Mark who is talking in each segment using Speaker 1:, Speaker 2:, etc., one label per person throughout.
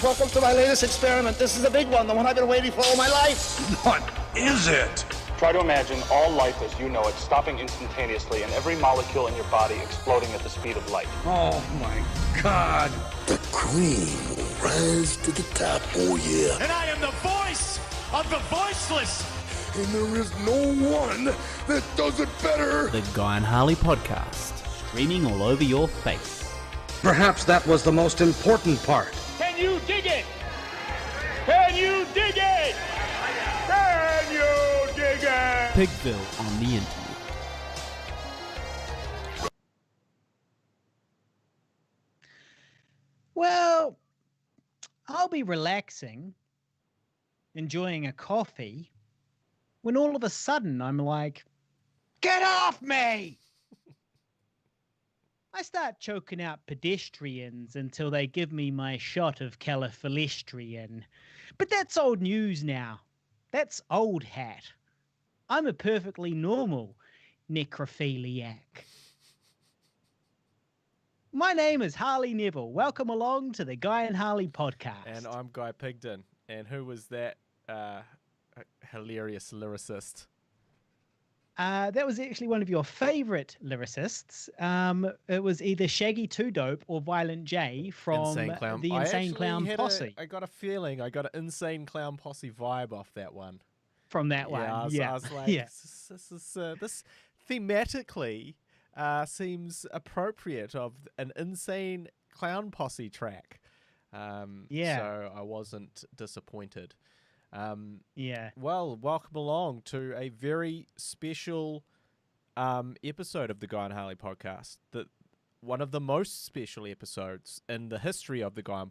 Speaker 1: Welcome to my latest experiment. This is a big one, the one I've been waiting for all my life.
Speaker 2: What is it?
Speaker 3: Try to imagine all life as you know it stopping instantaneously and every molecule in your body exploding at the speed of light.
Speaker 2: Oh my God.
Speaker 4: The cream will rise to the top, oh yeah.
Speaker 5: And I am the voice of the voiceless.
Speaker 4: And there is no one that does it better.
Speaker 6: The Guy and Harley podcast, streaming all over your face.
Speaker 7: Perhaps that was the most important part.
Speaker 5: Can you dig it? Can you dig it? Can you dig it?
Speaker 6: Pigville on the internet.
Speaker 8: Well, I'll be relaxing, enjoying a coffee, when all of a sudden I'm like, get off me! I start choking out pedestrians until they give me my shot of califilistrian. But that's old news now. That's old hat. I'm a perfectly normal necrophiliac. My name is Harley Neville. Welcome along to the Guy and Harley podcast.
Speaker 9: And I'm Guy Pigden. And who was that hilarious lyricist?
Speaker 8: That was actually one of your favorite lyricists. It was either Shaggy Two Dope or Violent J from the Insane Clown Posse.
Speaker 9: I got a feeling, I got an Insane Clown Posse vibe off that one.
Speaker 8: From that one,
Speaker 9: I was like,
Speaker 8: yeah.
Speaker 9: This thematically seems appropriate of an Insane Clown Posse track. So I wasn't disappointed. Well, welcome along to a very special episode of the Guy and Harley podcast. One of the most special episodes in the history of the Guy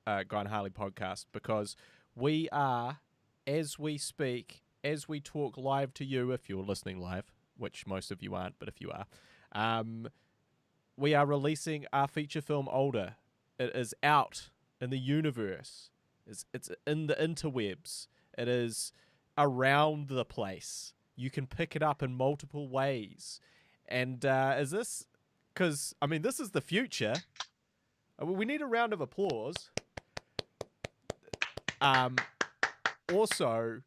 Speaker 9: and Harley podcast, because we are, as we speak, as we talk live to you, if you're listening live, which most of you aren't, but if you are, we are releasing our feature film Older. It is out in the universe. It's in the interwebs. It is around the place. You can pick it up in multiple ways. And is this... Because, I mean, this is the future. We need a round of applause. Also,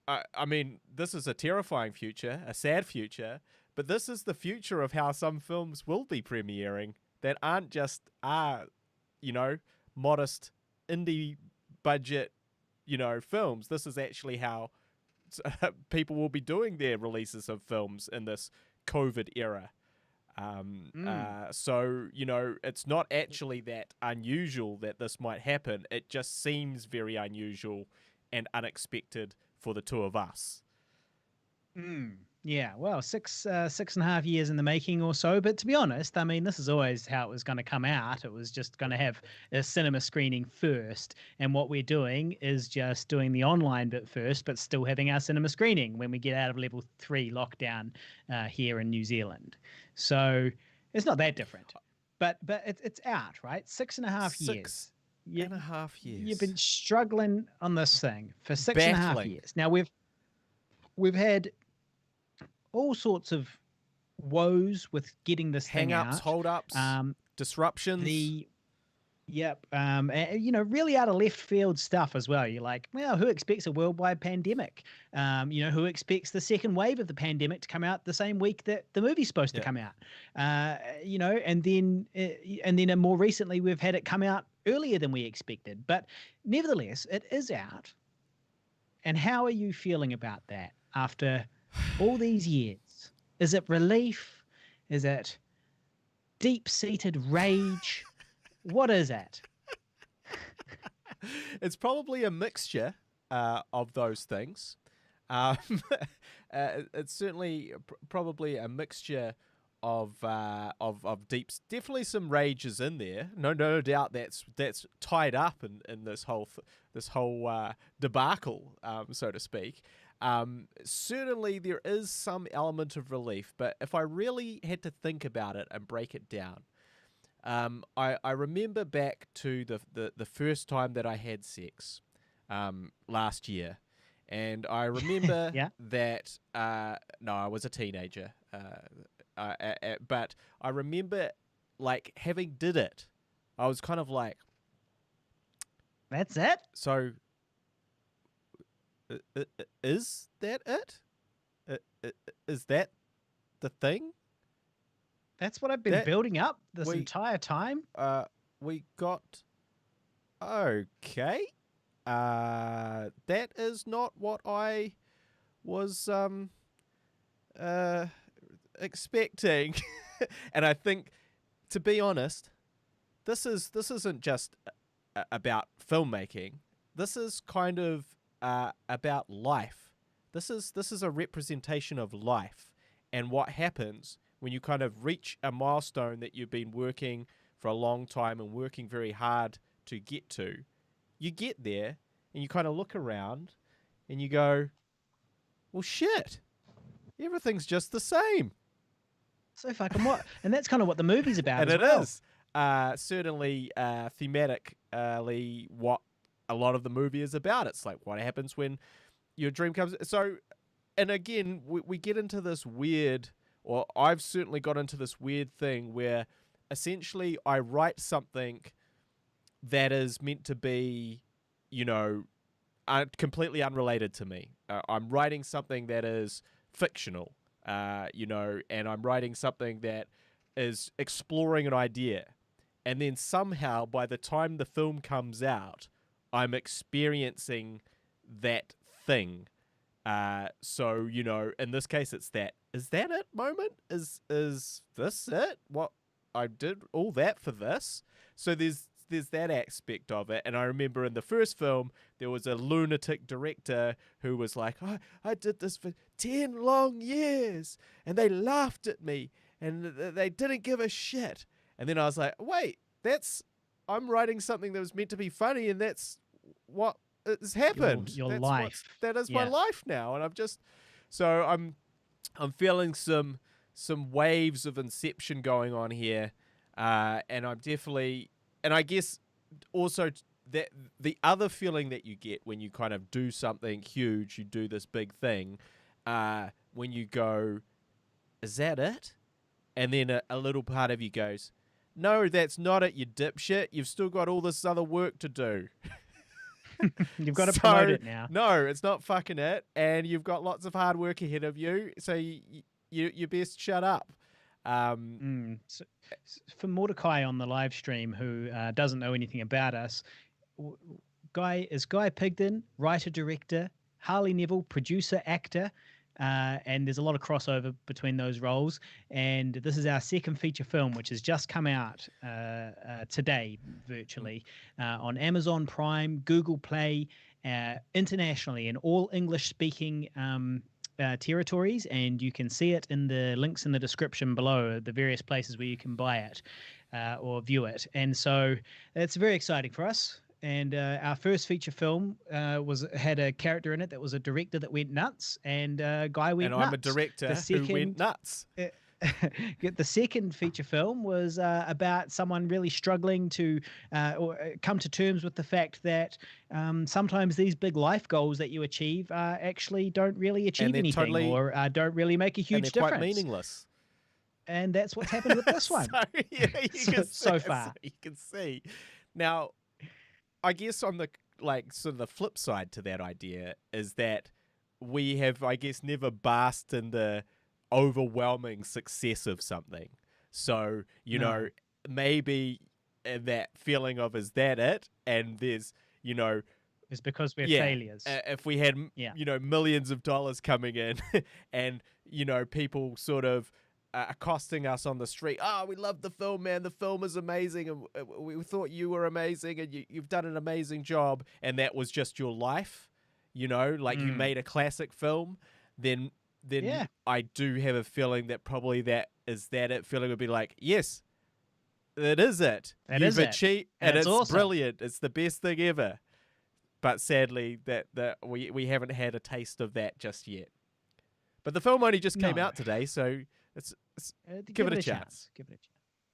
Speaker 9: I mean, this is a terrifying future, a sad future, but this is the future of how some films will be premiering that aren't just modest indie budget, films. This is actually how people will be doing their releases of films in this COVID era. So, it's not actually that unusual that this might happen. It just seems very unusual and unexpected for the two of us.
Speaker 8: Yeah, well, six and a half years in the making or so. But to be honest, I mean, this is always how it was going to come out. It was just going to have a cinema screening first. And what we're doing is just doing the online bit first, but still having our cinema screening when we get out of level 3 lockdown here in New Zealand. So it's not that different. But it's out, right? 6.5 years.
Speaker 9: 6.5 years.
Speaker 8: You've been struggling on this thing for 6.5 years. Now, we've had all sorts of woes with getting this thing out.
Speaker 9: Hang-ups, hold-ups, disruptions. Really out of left field stuff as well. You're like, well, who expects a worldwide pandemic? Who expects the second wave of the pandemic to come out the same week that the movie's supposed to come out? And then more recently, we've had it come out earlier than we expected. But nevertheless, it is out. And how are you feeling about that after all these years? Is it relief? Is it deep-seated rage? What is it? It's probably a mixture of those things. It's certainly probably a mixture of definitely some rage is in there. No doubt that's tied up in this whole debacle, so to speak. Certainly there is some element of relief, but if I really had to think about it and break it down, I remember back to the first time that I had sex last year, and I remember that no, I was a teenager, but I remember like having did it, I was kind of like,
Speaker 8: That's it.
Speaker 9: So, is that it? Is that the thing?
Speaker 8: That's what I've been building up this
Speaker 9: we-
Speaker 8: entire time.
Speaker 9: We got. Okay. That is not what I was expecting. And I think, to be honest, this isn't just about filmmaking. This is kind of about life. This is a representation of life and what happens when you kind of reach a milestone that you've been working for a long time and working very hard to get to. You get there and you kind of look around and you go, well, shit, everything's just the same.
Speaker 8: So fucking what? And that's kind of what the movie's about.
Speaker 9: And
Speaker 8: as
Speaker 9: it
Speaker 8: well.
Speaker 9: is certainly thematically what a lot of the movie is about. It's like what happens when your dream comes. So, and again, we get into this weird, or I've certainly got into this weird thing where essentially I write something that is meant to be, completely unrelated to me. I'm writing something that is fictional, and I'm writing something that is exploring an idea. And then somehow, by the time the film comes out, I'm experiencing that thing. So, in this case, it's that, is that it moment? Is this it? What, I did all that for this? So there's that aspect of it. And I remember in the first film, there was a lunatic director who was like, I did this for 10 long years and they laughed at me and they didn't give a shit. And then I was like, wait, I'm writing something that was meant to be funny and that's what has happened.
Speaker 8: Your
Speaker 9: that's
Speaker 8: life.
Speaker 9: That is my life now. And I'm feeling some waves of Inception going on here. And I'm definitely, and I guess also that the other feeling that you get when you kind of do something huge, you do this big thing, when you go, is that it? And then a little part of you goes, no, that's not it, you dipshit. You've still got all this other work to do.
Speaker 8: You've got to promote it now.
Speaker 9: No, it's not fucking it. And you've got lots of hard work ahead of you. So you best shut up.
Speaker 8: So for Mordecai on the live stream, who doesn't know anything about us, Guy Pigden, writer, director, Harley Neville, producer, actor, and there's a lot of crossover between those roles. And this is our second feature film, which has just come out today, virtually, on Amazon Prime, Google Play, internationally in all English-speaking territories, and you can see it in the links in the description below, the various places where you can buy it or view it. And so it's very exciting for us. And our first feature film had a character in it that was a director that went nuts, and Guy went nuts.
Speaker 9: And I'm a director who went nuts.
Speaker 8: The second feature film was about someone really struggling to come to terms with the fact that sometimes these big life goals that you achieve actually don't really achieve anything or don't really make a huge difference.
Speaker 9: Quite meaningless.
Speaker 8: And that's what's happened with this one. So far.
Speaker 9: You can see. Now, I guess on the the flip side to that idea is that we have, I guess, never basked in the overwhelming success of something. So, maybe that feeling of, is that it? And there's,
Speaker 8: it's because we're failures.
Speaker 9: If we had, millions of dollars coming in and, people sort of accosting us on the street, we love the film, man, the film is amazing, and we thought you were amazing, and you've done an amazing job, and that was just your life, you made a classic film, then I do have a feeling that probably that it feeling would be like, yes, it is it. You've achieved, and it's awesome. Brilliant. It's the best thing ever. But sadly, that we haven't had a taste of that just yet. But the film only just came out today, so it's give it a chance.
Speaker 8: Give it a chance.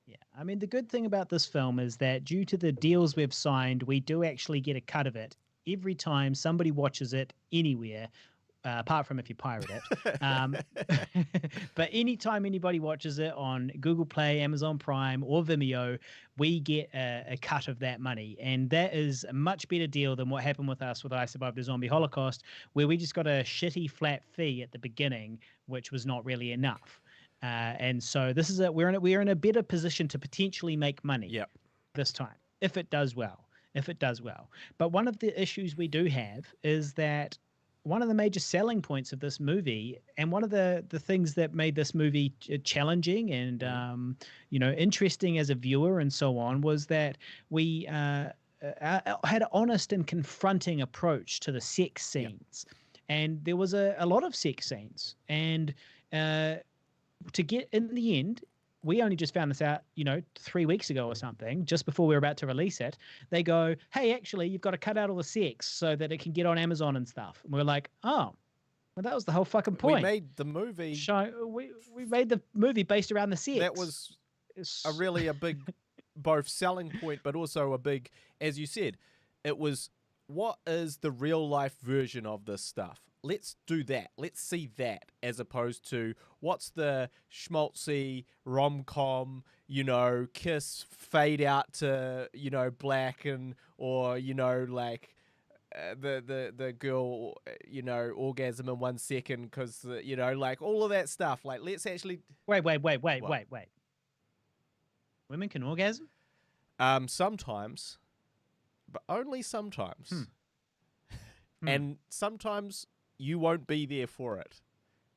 Speaker 8: Yeah, I mean, the good thing about this film is that due to the deals we've signed, we do actually get a cut of it every time somebody watches it anywhere. apart from if you pirate it. But anytime anybody watches it on Google Play, Amazon Prime, or Vimeo, we get a cut of that money. And that is a much better deal than what happened with us with I Survived a Zombie Holocaust, where we just got a shitty flat fee at the beginning, which was not really enough. And so this is we're in a better position to potentially make money this time, if it does well. But one of the issues we do have is that one of the major selling points of this movie, and one of the things that made this movie challenging and interesting as a viewer and so on, was that we had an honest and confronting approach to the sex scenes. And there was a lot of sex scenes. And to get in the end, we only just found this out, 3 weeks ago or something, just before we were about to release it. They go, hey, actually, you've got to cut out all the sex so that it can get on Amazon and stuff. And we're like, oh, well, that was the whole fucking point.
Speaker 9: We made the movie.
Speaker 8: We made the movie based around the sex.
Speaker 9: That was a big both selling point, but also a big, as you said, it was, what is the real life version of this stuff? Let's do that. Let's see that, as opposed to what's the schmaltzy rom-com, kiss, fade out to, black, and, or, like the girl, orgasm in 1 second because, like all of that stuff. Like, let's actually...
Speaker 8: Wait. Women can orgasm?
Speaker 9: Sometimes, but only sometimes. And sometimes you won't be there for it.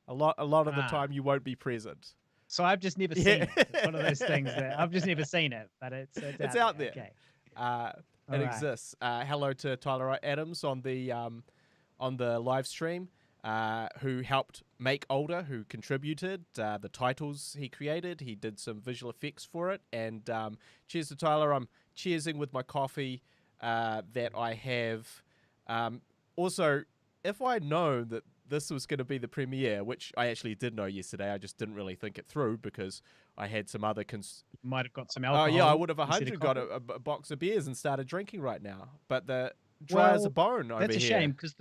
Speaker 9: A lot of the time you won't be present.
Speaker 8: So I've just never seen it. It's one of those things that I've just never seen it, but it's
Speaker 9: out there.
Speaker 8: Okay.
Speaker 9: It exists. Hello to Tyler Adams on the live stream, who helped make Older, who contributed the titles he created. He did some visual effects for it. And cheers to Tyler. I'm cheersing with my coffee that I have. Also, if I'd known that this was going to be the premiere, which I actually did know yesterday, I just didn't really think it through because I had some other...
Speaker 8: Might have got some alcohol.
Speaker 9: Oh, yeah, I would have 100 got a box of beers and started drinking right now. But the dry as a bone over here.
Speaker 8: That's a shame, because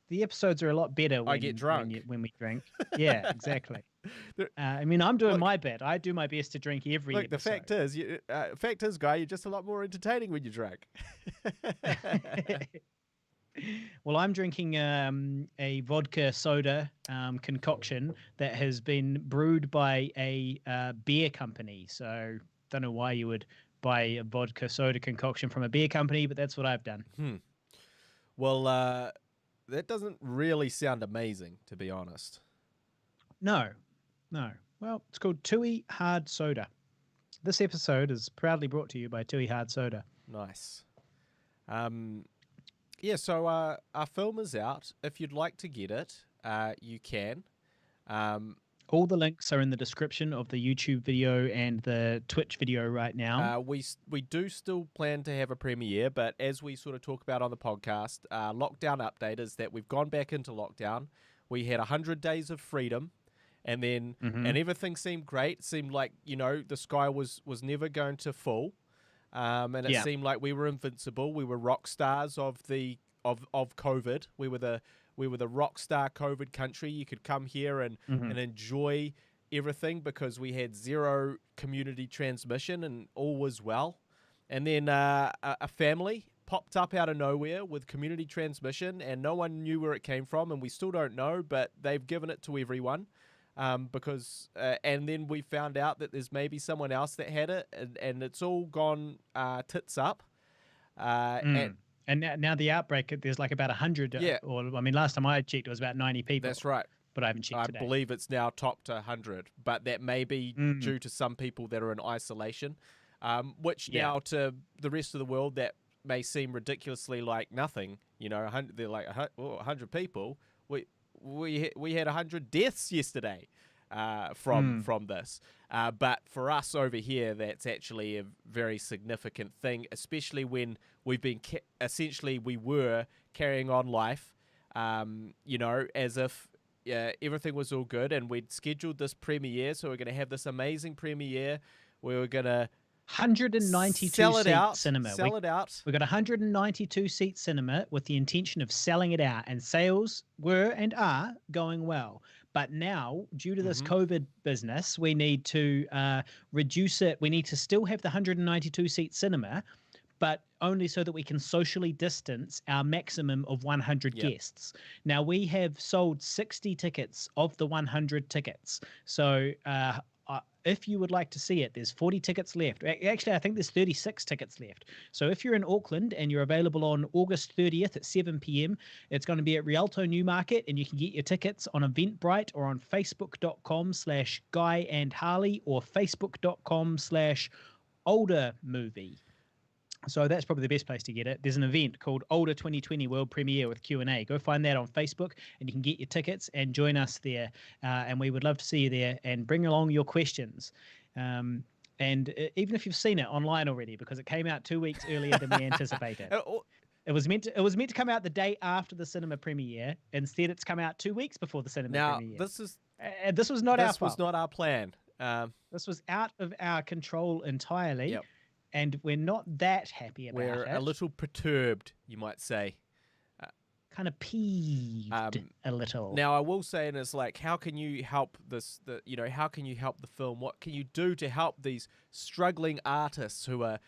Speaker 8: the episodes are a lot better when
Speaker 9: I get drunk.
Speaker 8: When we drink. Yeah, exactly. I'm doing my bit. I do my best to drink every episode.
Speaker 9: The fact is, Guy, you're just a lot more entertaining when you're drunk.
Speaker 8: Well, I'm drinking a vodka soda concoction that has been brewed by a beer company. So don't know why you would buy a vodka soda concoction from a beer company, but that's what I've done.
Speaker 9: Well, that doesn't really sound amazing, to be honest. No.
Speaker 8: Well, it's called Tui Hard Soda. This episode is proudly brought to you by Tui Hard Soda.
Speaker 9: Nice. Yeah, so our film is out. If you'd like to get it, you can.
Speaker 8: All the links are in the description of the YouTube video and the Twitch video right now.
Speaker 9: We do still plan to have a premiere, but as we sort of talk about on the podcast, lockdown update is that we've gone back into lockdown. We had 100 days of freedom, and then and everything seemed great. It seemed like, the sky was never going to fall. And it seemed like we were invincible. We were rock stars of COVID. We were the rock star COVID country. You could come here and enjoy everything because we had zero community transmission and all was well. And then a family popped up out of nowhere with community transmission, and no one knew where it came from, and we still don't know, but they've given it to everyone. Because and then we found out that there's maybe someone else that had it, and it's all gone tits up.
Speaker 8: And now the outbreak, there's like about 100. Last time I checked, it was about 90 people.
Speaker 9: That's right.
Speaker 8: But I haven't checked today.
Speaker 9: I believe it's now topped to 100, but that may be due to some people that are in isolation, which now to the rest of the world that may seem ridiculously like nothing. They're like 100 people. We had 100 deaths yesterday from this. But for us over here, that's actually a very significant thing, especially when we've been we were carrying on life, as if everything was all good, and we'd scheduled this premiere, so we're going to have this amazing premiere. We were going to
Speaker 8: 192
Speaker 9: Sell it
Speaker 8: seat
Speaker 9: out.
Speaker 8: cinema.
Speaker 9: Sell it out.
Speaker 8: We've got 192 seat cinema with the intention of selling it out, and sales were and are going well. But now, due to this COVID business, we need to reduce it. We need to still have the 192 seat cinema, but only so that we can socially distance our maximum of 100 guests. Now, we have sold 60 tickets of the 100 tickets. So if you would like to see it, there's 40 tickets left. Actually, I think there's 36 tickets left. So if you're in Auckland and you're available on August 30th at 7 p.m., it's going to be at Rialto Newmarket, and you can get your tickets on Eventbrite or on facebook.com/Guy and Harley or facebook.com/older movie. So that's probably the best place to get it. There's an event called Older 2020 World Premiere with Q&A. Go find that on Facebook, and you can get your tickets and join us there. And we would love to see you there and bring along your questions. And even if you've seen it online already, because it came out 2 weeks earlier than we anticipated. It was meant to come out the day after the cinema premiere. Instead, it's come out 2 weeks before the cinema premiere.
Speaker 9: This was
Speaker 8: not our fault.
Speaker 9: This was not our plan.
Speaker 8: This was out of our control entirely.
Speaker 9: Yep.
Speaker 8: And we're not that happy about it.
Speaker 9: We're a little perturbed, you might say.
Speaker 8: Kind of peeved a little.
Speaker 9: Now, I will say, and it's like, how can you help how can you help the film? What can you do to help these struggling artists who are,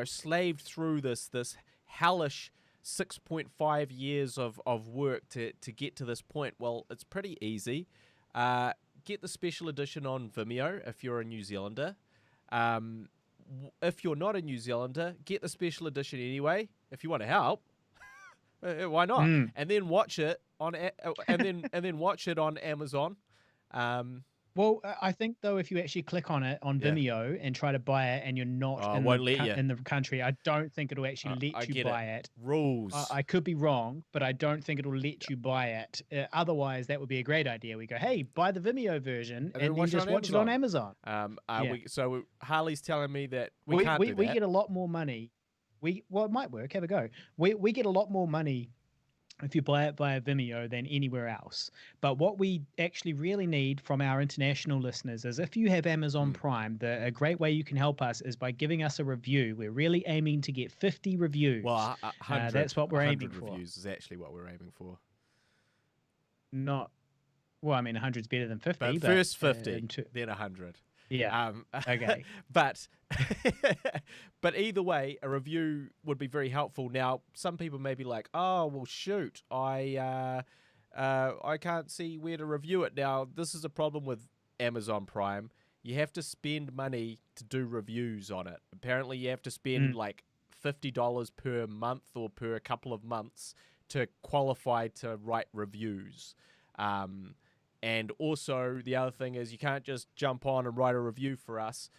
Speaker 9: slaved through this hellish 6.5 years of work to get to this point? Well, it's pretty easy. Get the special edition on Vimeo if you're a New Zealander. If you're not a New Zealander, get the special edition anyway. If you want to help, why not? And then watch it on and then watch it on Amazon.
Speaker 8: Well, I think though, if you actually click on it on Vimeo and try to buy it, and you're not in the country, I don't think it'll actually let you buy it.
Speaker 9: Rules.
Speaker 8: I could be wrong, but I don't think it'll let you buy it. Otherwise, that would be a great idea. We go, hey, buy the Vimeo version and then just watch it on Amazon.
Speaker 9: So Harley's telling me that we can't do that.
Speaker 8: We get a lot more money. It might work. Have a go. We get a lot more money if you buy it via Vimeo than anywhere else. But what we actually really need from our international listeners is, if you have Amazon Prime, a great way you can help us is by giving us a review. We're really aiming to get 50 reviews.
Speaker 9: Well, 100,
Speaker 8: that's what we're aiming for.
Speaker 9: 100 reviews is actually what we're aiming for.
Speaker 8: Well, I mean, 100's better than 50.
Speaker 9: But first 50, then 100.
Speaker 8: Yeah. Okay.
Speaker 9: But either way, a review would be very helpful. Now, some people may be like, "Oh, well, shoot, I can't see where to review it." Now, this is a problem with Amazon Prime. You have to spend money to do reviews on it. Apparently, you have to spend like $50 per month or per couple of months to qualify to write reviews. And also, the other thing is, you can't just jump on and write a review for us.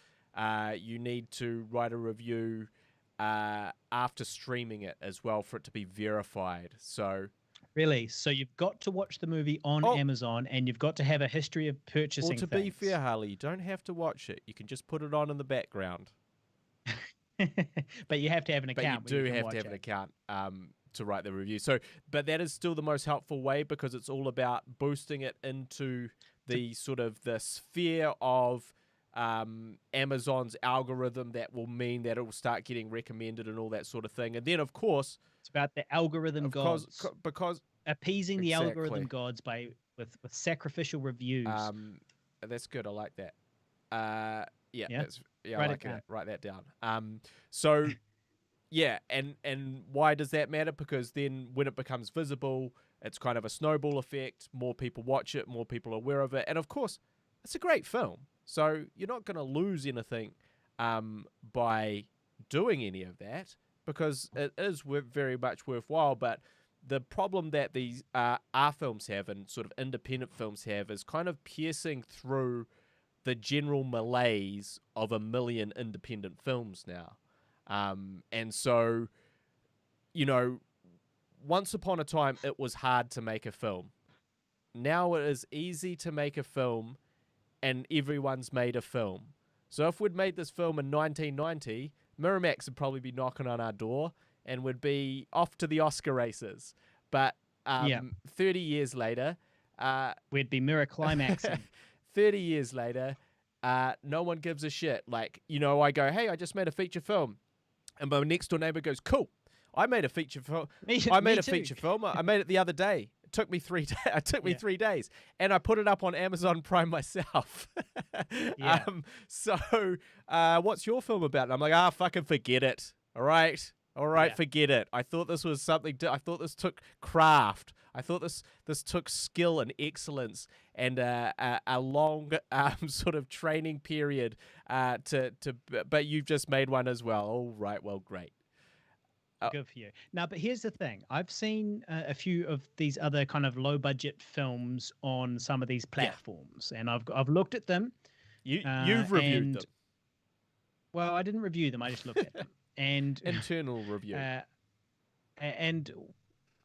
Speaker 9: You need to write a review after streaming it as well for it to be verified. So,
Speaker 8: really? So you've got to watch the movie on Amazon, and you've got to have a history of purchasing
Speaker 9: Well, to be fair, Harley, you don't have to watch it. You can just put it on in the background.
Speaker 8: But you have to have an account.
Speaker 9: But you do have to have an account to write the review. So, but that is still the most helpful way, because it's all about boosting it into the sort of the sphere of Amazon's algorithm that will mean that it will start getting recommended and all that sort of thing. And then, of course,
Speaker 8: it's about the algorithm gods.
Speaker 9: Because
Speaker 8: appeasing the algorithm gods with sacrificial reviews.
Speaker 9: That's good. I like that. I like it. Write that down. So. Yeah, and why does that matter? Because then when it becomes visible, it's kind of a snowball effect. More people watch it, more people are aware of it. And of course, it's a great film. So you're not going to lose anything by doing any of that, because it is very much worthwhile. But the problem that these our films have, and sort of independent films have, is kind of piercing through the general malaise of a million independent films now. And so, once upon a time, it was hard to make a film. Now it is easy to make a film, and everyone's made a film. So if we'd made this film in 1990, Miramax would probably be knocking on our door and would be off to the Oscar races. But 30 years later...
Speaker 8: we'd be mirror climaxing.
Speaker 9: 30 years later, no one gives a shit. Like, I go, hey, I just made a feature film. And my next door neighbor goes, cool. I made a feature film. I made a feature film. I made it the other day. It took me 3 days. It took me 3 days, and I put it up on Amazon Prime myself. So, what's your film about? And I'm like, fucking forget it. All right, forget it. I thought this was something. I thought this took craft. I thought this took skill and excellence and a long sort of training period but you've just made one as well. All right, well, great.
Speaker 8: Good for you. Now, but here's the thing. I've seen a few of these other kind of low budget films on some of these platforms, and I've looked at them.
Speaker 9: You've reviewed them.
Speaker 8: Well, I didn't review them. I just looked at them. And
Speaker 9: internal review.
Speaker 8: And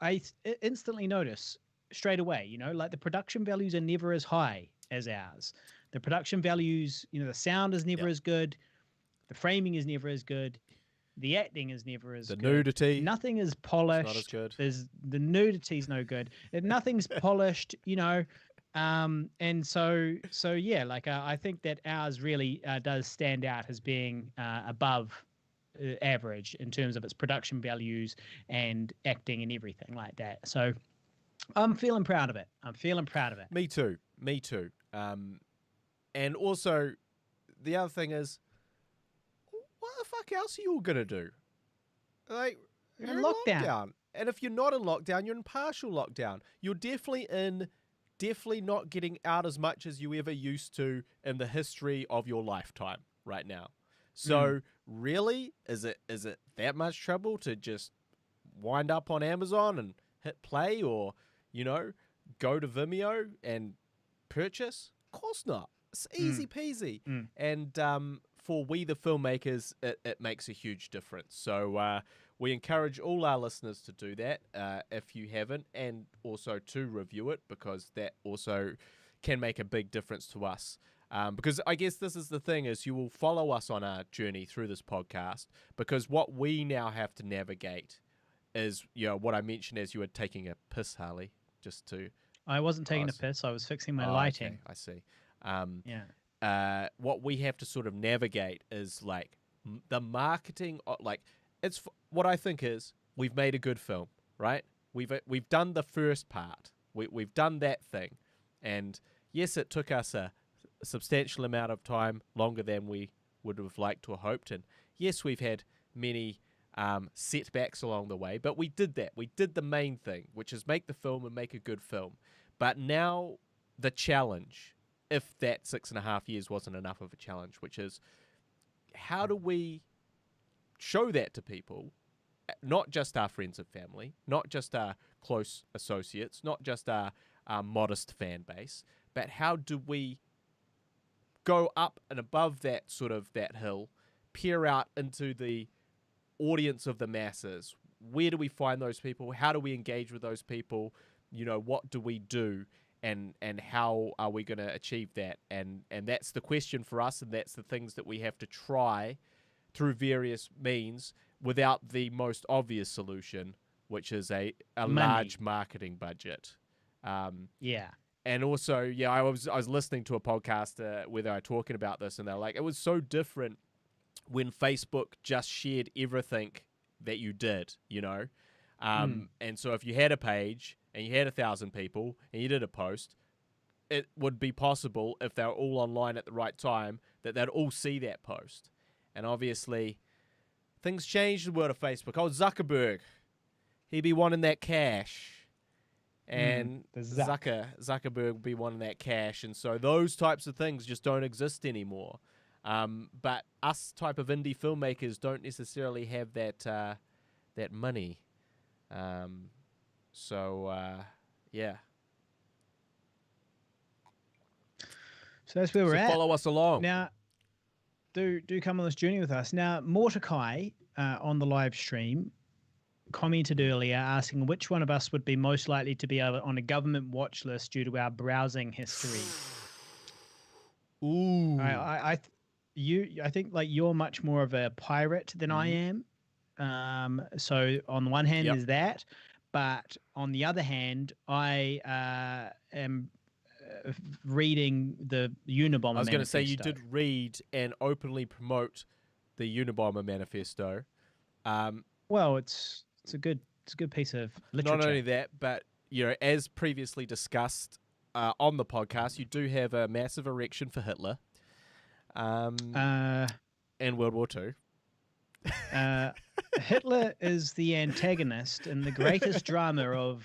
Speaker 8: I instantly notice straight away, like the production values are never as high as ours. The production values, the sound is never as good. The framing is never as good. The acting is never as good.
Speaker 9: The nudity.
Speaker 8: Nothing is polished.
Speaker 9: Not as good.
Speaker 8: The nudity's no good. Nothing's polished, and so yeah, like I think that ours really does stand out as being above average in terms of its production values and acting and everything like that. So I'm feeling proud of it. Me
Speaker 9: too. And also, the other thing is, what the fuck else are you all gonna do? Like, you're in lockdown. And if you're not in lockdown, you're in partial lockdown. You're definitely not getting out as much as you ever used to in the history of your lifetime right now. So really, is it that much trouble to just wind up on Amazon and hit play, or go to Vimeo and purchase? Of course not. It's easy peasy. And for we the filmmakers, it makes a huge difference. So we encourage all our listeners to do that if you haven't, and also to review it, because that also can make a big difference to us. Because I guess this is the thing, is you will follow us on our journey through this podcast, because what we now have to navigate is, what I mentioned as you were taking a piss, Harley, just to...
Speaker 8: I wasn't taking a piss. I was fixing my lighting.
Speaker 9: Okay, I see. What we have to sort of navigate is like the marketing, it's what I think is, we've made a good film, right? We've done the first part. We've done that thing. And yes, it took us a substantial amount of time, longer than we would have liked or hoped. And yes, we've had many setbacks along the way, but we did that. We did the main thing, which is make the film and make a good film. But now the challenge, if that 6.5 years wasn't enough of a challenge, which is, how do we show that to people, not just our friends and family, not just our close associates, not just our modest fan base, but how do we go up and above that sort of that hill, peer out into the audience of the masses? Where do we find those people? How do we engage with those people? What do we do? And how are we going to achieve that? And that's the question for us, and that's the things that we have to try through various means, without the most obvious solution, which is a large marketing budget. And also, I was listening to a podcast where they were talking about this, and they're like, it was so different when Facebook just shared everything that you did, And so if you had a page and you had 1,000 people and you did a post, it would be possible, if they're all online at the right time, that they'd all see that post. And obviously, things changed in the world of Facebook. Oh, Zuckerberg, he'd be wanting that cash. And Zuckerberg would be wanting that cash. And so those types of things just don't exist anymore. But us type of indie filmmakers don't necessarily have that money. Yeah.
Speaker 8: So that's where we're at.
Speaker 9: Follow us along.
Speaker 8: Now, do come on this journey with us. Now, Mordecai on the live stream commented earlier asking which one of us would be most likely to be on a government watch list due to our browsing history.
Speaker 9: Ooh.
Speaker 8: I think like you're much more of a pirate than I am. So on the one hand is that, but on the other hand, I am reading the Unabomber.
Speaker 9: I was going to say you
Speaker 8: manifesto.
Speaker 9: did read and openly promote the Unabomber manifesto.
Speaker 8: Well, it's a good piece of literature.
Speaker 9: Not only that, but as previously discussed on the podcast, you do have a massive erection for Hitler, and World War II.
Speaker 8: Hitler is the antagonist in the greatest drama of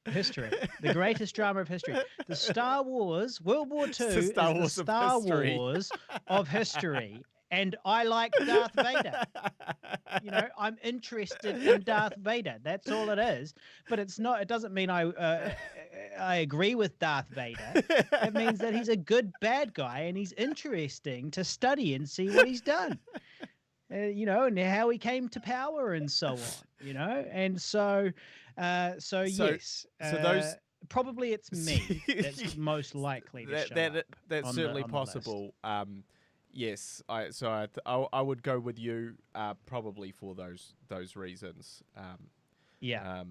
Speaker 8: history. The greatest drama of history. The Star Wars, World War II, is the Star Wars of history. And I like Darth Vader. I'm interested in Darth Vader. That's all it is. But it's not. It doesn't mean I agree with Darth Vader. It means that he's a good bad guy, and he's interesting to study and see what he's done. And how he came to power and so on. And so yes. So those probably it's me that's most likely to show up
Speaker 9: that's certainly possible. Yes, I would go with you probably for those reasons.
Speaker 8: Yeah.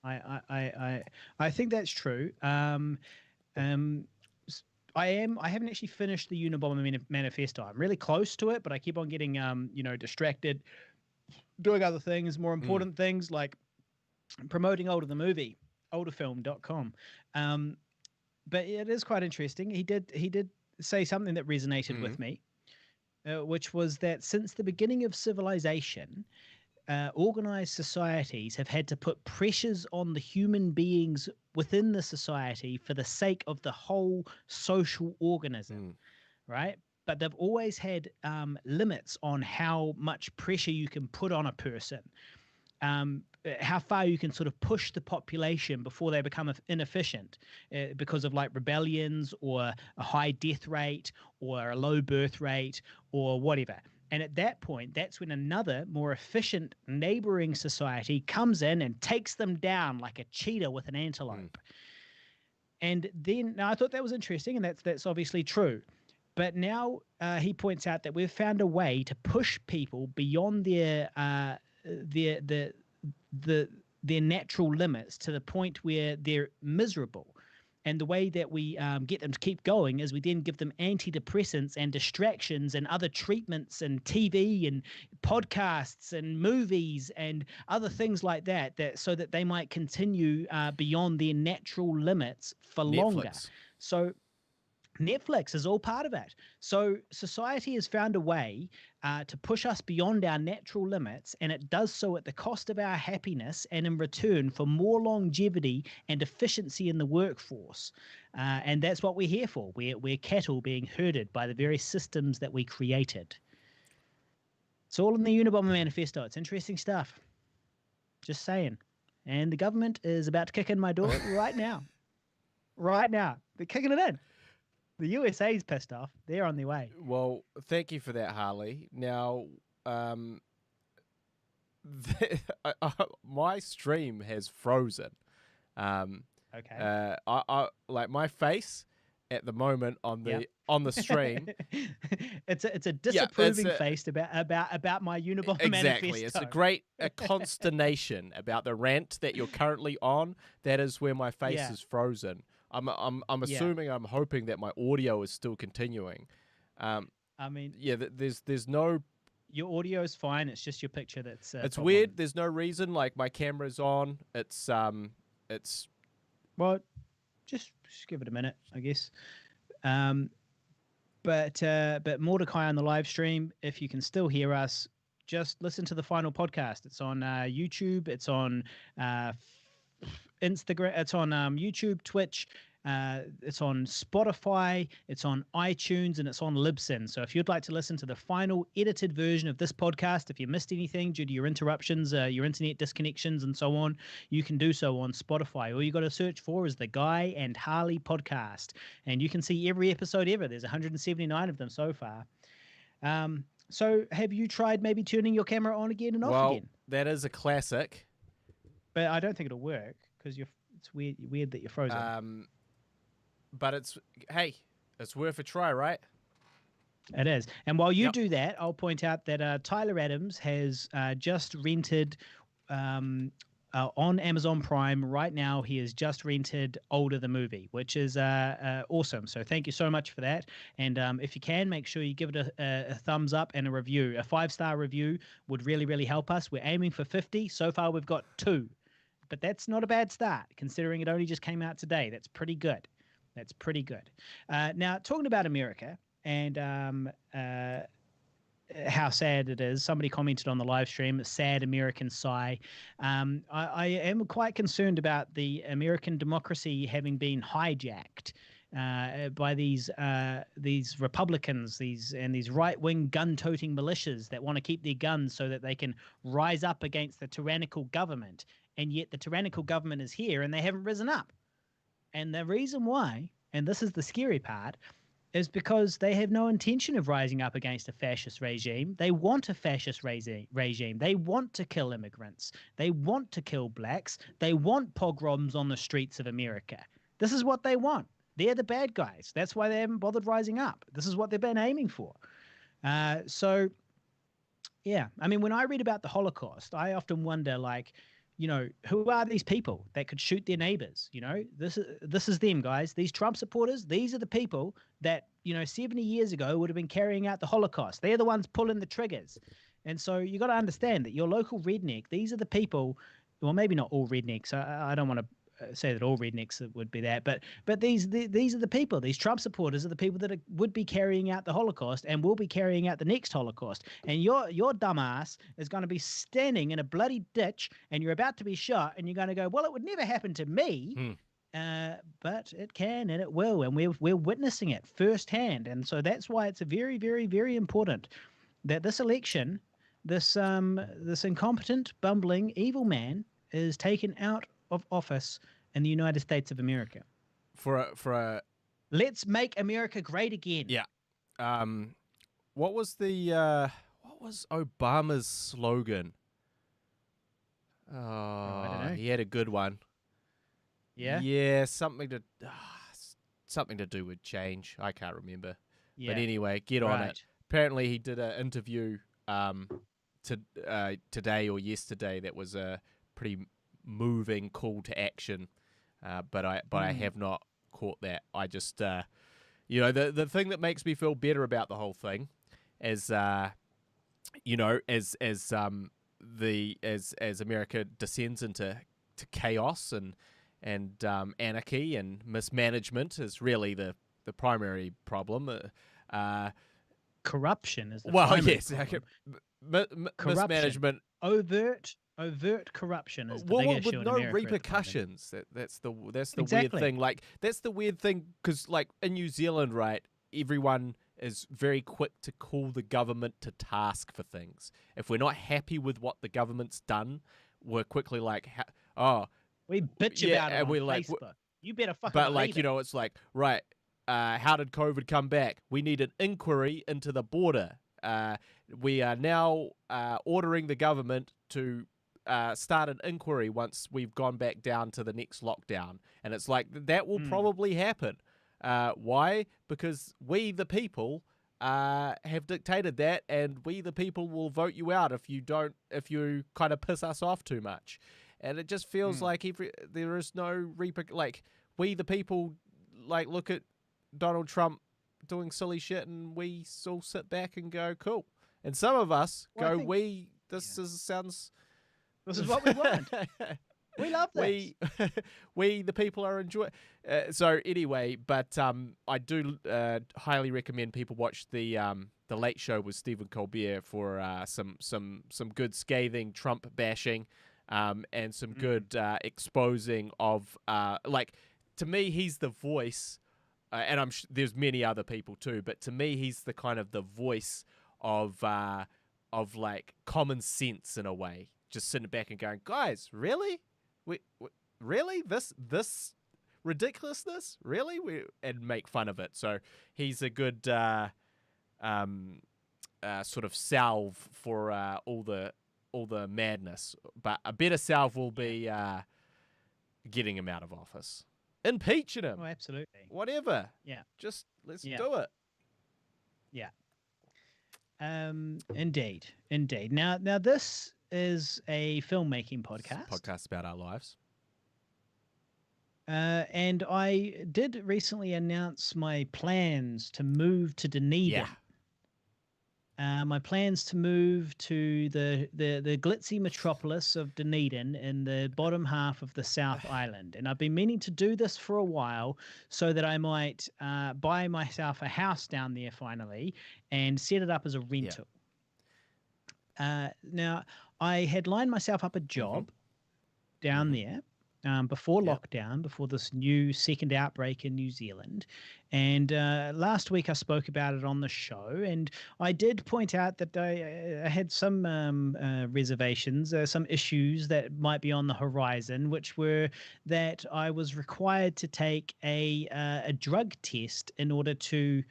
Speaker 8: I think that's true. I haven't actually finished the Unabomber manifesto. I'm really close to it, but I keep on getting distracted, doing other things, more important things like promoting Older the Movie, olderfilm.com. But it is quite interesting. He did say something that resonated with me, which was that since the beginning of civilization, organized societies have had to put pressures on the human beings within the society for the sake of the whole social organism, right? But they've always had limits on how much pressure you can put on a person, how far you can sort of push the population before they become inefficient because of like rebellions or a high death rate or a low birth rate or whatever. And at that point, that's when another more efficient neighboring society comes in and takes them down like a cheetah with an antelope. And then, now I thought that was interesting, and that's obviously true. But now he points out that we've found a way to push people beyond their natural limits to the point where they're miserable. And the way that we get them to keep going is we then give them antidepressants and distractions and other treatments and TV and podcasts and movies and other things like that so that they might continue beyond their natural limits for longer. So Netflix is all part of it. So society has found a way to push us beyond our natural limits, and it does so at the cost of our happiness and in return for more longevity and efficiency in the workforce. And that's what we're here for. We're cattle being herded by the very systems that we created. It's all in the Unabomber manifesto. It's interesting stuff. Just saying. And the government is about to kick in my door right now. Right now. They're kicking it in. The USA's pissed off. They're on their way.
Speaker 9: Well, thank you for that, Harley. Now, my stream has frozen.
Speaker 8: Okay.
Speaker 9: I like my face at the moment on the stream.
Speaker 8: it's a disapproving face about my Unabomber manifesto.
Speaker 9: Exactly. It's a consternation about the rant that you're currently on. That is where my face is frozen. I'm assuming, I'm hoping that my audio is still continuing. There's no.
Speaker 8: Your audio is fine. It's just your picture that's.
Speaker 9: It's weird. There's no reason. Like my camera's on. It's.
Speaker 8: Well, just give it a minute, I guess. But Mordecai on the live stream, if you can still hear us, just listen to the final podcast. It's on YouTube. It's on Instagram. It's on YouTube, Twitch. It's on Spotify. It's on iTunes, and it's on Libsyn. So if you'd like to listen to the final edited version of this podcast, if you missed anything due to your interruptions, your internet disconnections, and so on, you can do so on Spotify. All you got to search for is the Guy and Harley podcast, and you can see every episode ever. There's 179 of them so far. So have you tried maybe turning your camera on again and off again?
Speaker 9: That is a classic.
Speaker 8: But I don't think it'll work because it's weird that you're frozen.
Speaker 9: But it's worth a try, right?
Speaker 8: It is. And while you do that, I'll point out that Tyler Adams has just rented on Amazon Prime right now. He has just rented Older the movie, which is awesome. So thank you so much for that. And if you can, make sure you give it a thumbs up and a review. A 5-star review would really, really help us. We're aiming for 50. So far, we've got 2. But that's not a bad start, considering it only just came out today. That's pretty good. That's pretty good. Now, talking about America and how sad it is. Somebody commented on the live stream, sad American sigh. I am quite concerned about the American democracy having been hijacked by these Republicans, these right-wing gun-toting militias that want to keep their guns so that they can rise up against the tyrannical government. And yet the tyrannical government is here and they haven't risen up. And the reason why, and this is the scary part, is because they have no intention of rising up against a fascist regime. They want a fascist regime. They want to kill immigrants. They want to kill blacks. They want pogroms on the streets of America. This is what they want. They're the bad guys. That's why they haven't bothered rising up. This is what they've been aiming for. So, yeah. I mean, when I read about the Holocaust, I often wonder, like, you know, who are these people that could shoot their neighbors? You know, this is them, guys. These Trump supporters, these are the people that, you know, 70 years ago would have been carrying out the Holocaust. They're the ones pulling the triggers. And so you got to understand that your local redneck, these are the people, well, maybe not all rednecks. I don't want to say that all rednecks would be that, but these are the people. These Trump supporters are the people that would be carrying out the Holocaust and will be carrying out the next Holocaust. And your dumbass is going to be standing in a bloody ditch, and you're about to be shot, and you're going to go, well, it would never happen to me, but it can and it will, and we're witnessing it firsthand. And so that's why it's a very, very, very important that this election, this incompetent, bumbling, evil man is taken out of office in the United States of America.
Speaker 9: For a
Speaker 8: let's make America great again.
Speaker 9: Yeah. What was Obama's slogan? Oh,
Speaker 8: I don't know.
Speaker 9: He had a good one.
Speaker 8: Yeah.
Speaker 9: Yeah, something to do with change. I can't remember. Yeah. But anyway, get on it. Apparently, he did an interview today or yesterday that was a pretty moving call to action, but I have not caught that. I just you know, the thing that makes me feel better about the whole thing is you know, as America descends into chaos and anarchy and mismanagement is really the primary problem.
Speaker 8: Corruption is the
Speaker 9: primary
Speaker 8: problem.
Speaker 9: Mismanagement.
Speaker 8: Overt corruption is the big issue in America.
Speaker 9: With no repercussions. That's the
Speaker 8: exactly.
Speaker 9: weird thing. Like, that's the weird thing, because, like, in New Zealand, right, everyone is very quick to call the government to task for things. If we're not happy with what the government's done, we're quickly like,
Speaker 8: we bitch about it on Facebook. You better fucking
Speaker 9: But, like,
Speaker 8: it.
Speaker 9: you know, it's like, right, how did COVID come back? We need an inquiry into the border. We are now ordering the government to start an inquiry once we've gone back down to the next lockdown. And it's like, that will probably happen. Why? Because we, the people, have dictated that, and we, the people, will vote you out if you kind of piss us off too much. And it just feels like there is no like, we, the people, like, look at Donald Trump doing silly shit, and we all sit back and go, cool. And some of us go, this is what we want. We love this. We the people are enjoying. So anyway, but I do highly recommend people watch the Late Show with Stephen Colbert for some good scathing Trump bashing, and some good exposing of like, to me, he's the voice, and there's many other people too, but to me, he's the kind of the voice of like common sense in a way. Just sitting back and going, guys, really? Really? This ridiculousness? Really? And make fun of it. So he's a good sort of salve for all the madness. But a better salve will be getting him out of office, impeaching him.
Speaker 8: Oh, absolutely.
Speaker 9: Whatever.
Speaker 8: Yeah.
Speaker 9: Just let's do it.
Speaker 8: Yeah. Indeed. Now this is a filmmaking podcast.
Speaker 9: Podcast about our lives.
Speaker 8: And I did recently announce my plans to move to Dunedin. My plans to move to the glitzy metropolis of Dunedin in the bottom half of the South Island. And I've been meaning to do this for a while so that I might buy myself a house down there finally and set it up as a rental. Now, I had lined myself up a job down there before lockdown, before this new second outbreak in New Zealand. And last week I spoke about it on the show, and I did point out that I had some reservations, some issues that might be on the horizon, which were that I was required to take a drug test in order to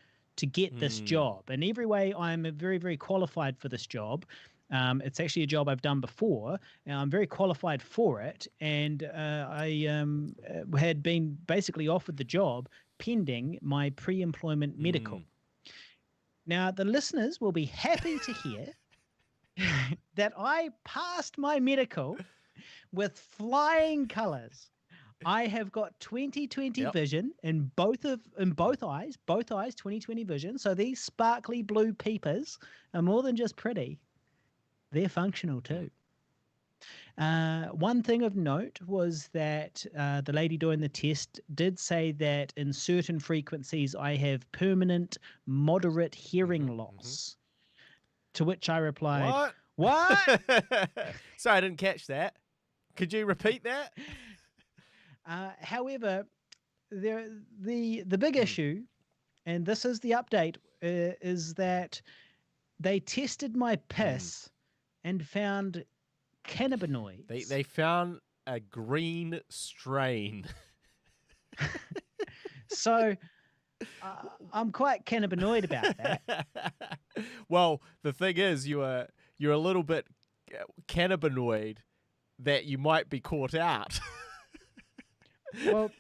Speaker 8: get this job. In every way, I'm very, very qualified for this job. It's actually a job I've done before. I'm very qualified for it, and I had been basically offered the job pending my pre-employment medical. Now, the listeners will be happy to hear that I passed my medical with flying colors. I have got 20/20 vision in both eyes, 20/20 vision. So these sparkly blue peepers are more than just pretty. They're functional too. One thing of note was that the lady doing the test did say that in certain frequencies I have permanent moderate hearing loss. To which I replied, What?
Speaker 9: Sorry, I didn't catch that. Could you repeat that?
Speaker 8: However, the big issue, and this is the update, is that they tested my piss and found cannabinoids.
Speaker 9: They found a green strain.
Speaker 8: So I'm quite cannabinoid about that.
Speaker 9: Well, the thing is, you're a little bit cannabinoid that you might be caught out.
Speaker 8: Well,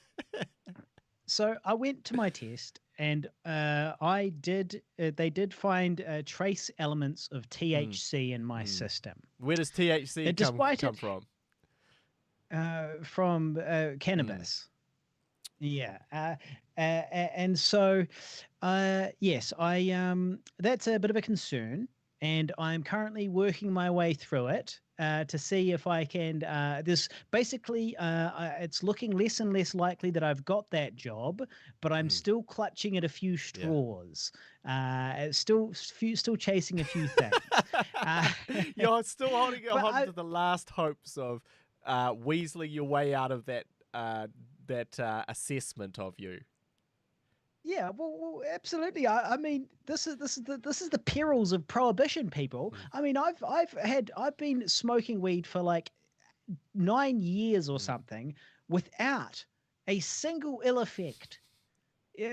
Speaker 8: so I went to my test, and they did find trace elements of THC in my system.
Speaker 9: Where does THC come from?
Speaker 8: From cannabis. Yeah. And so, yes, that's a bit of a concern, and I'm currently working my way through it to see if I can. This basically, it's looking less and less likely that I've got that job, but I'm still clutching at a few straws. Still chasing a few things.
Speaker 9: You're still holding on to the last hopes of weaseling your way out of that assessment of you.
Speaker 8: Yeah, well, absolutely. I mean, this is the perils of prohibition, people. I mean, I've been smoking weed for like 9 years or something without a single ill effect.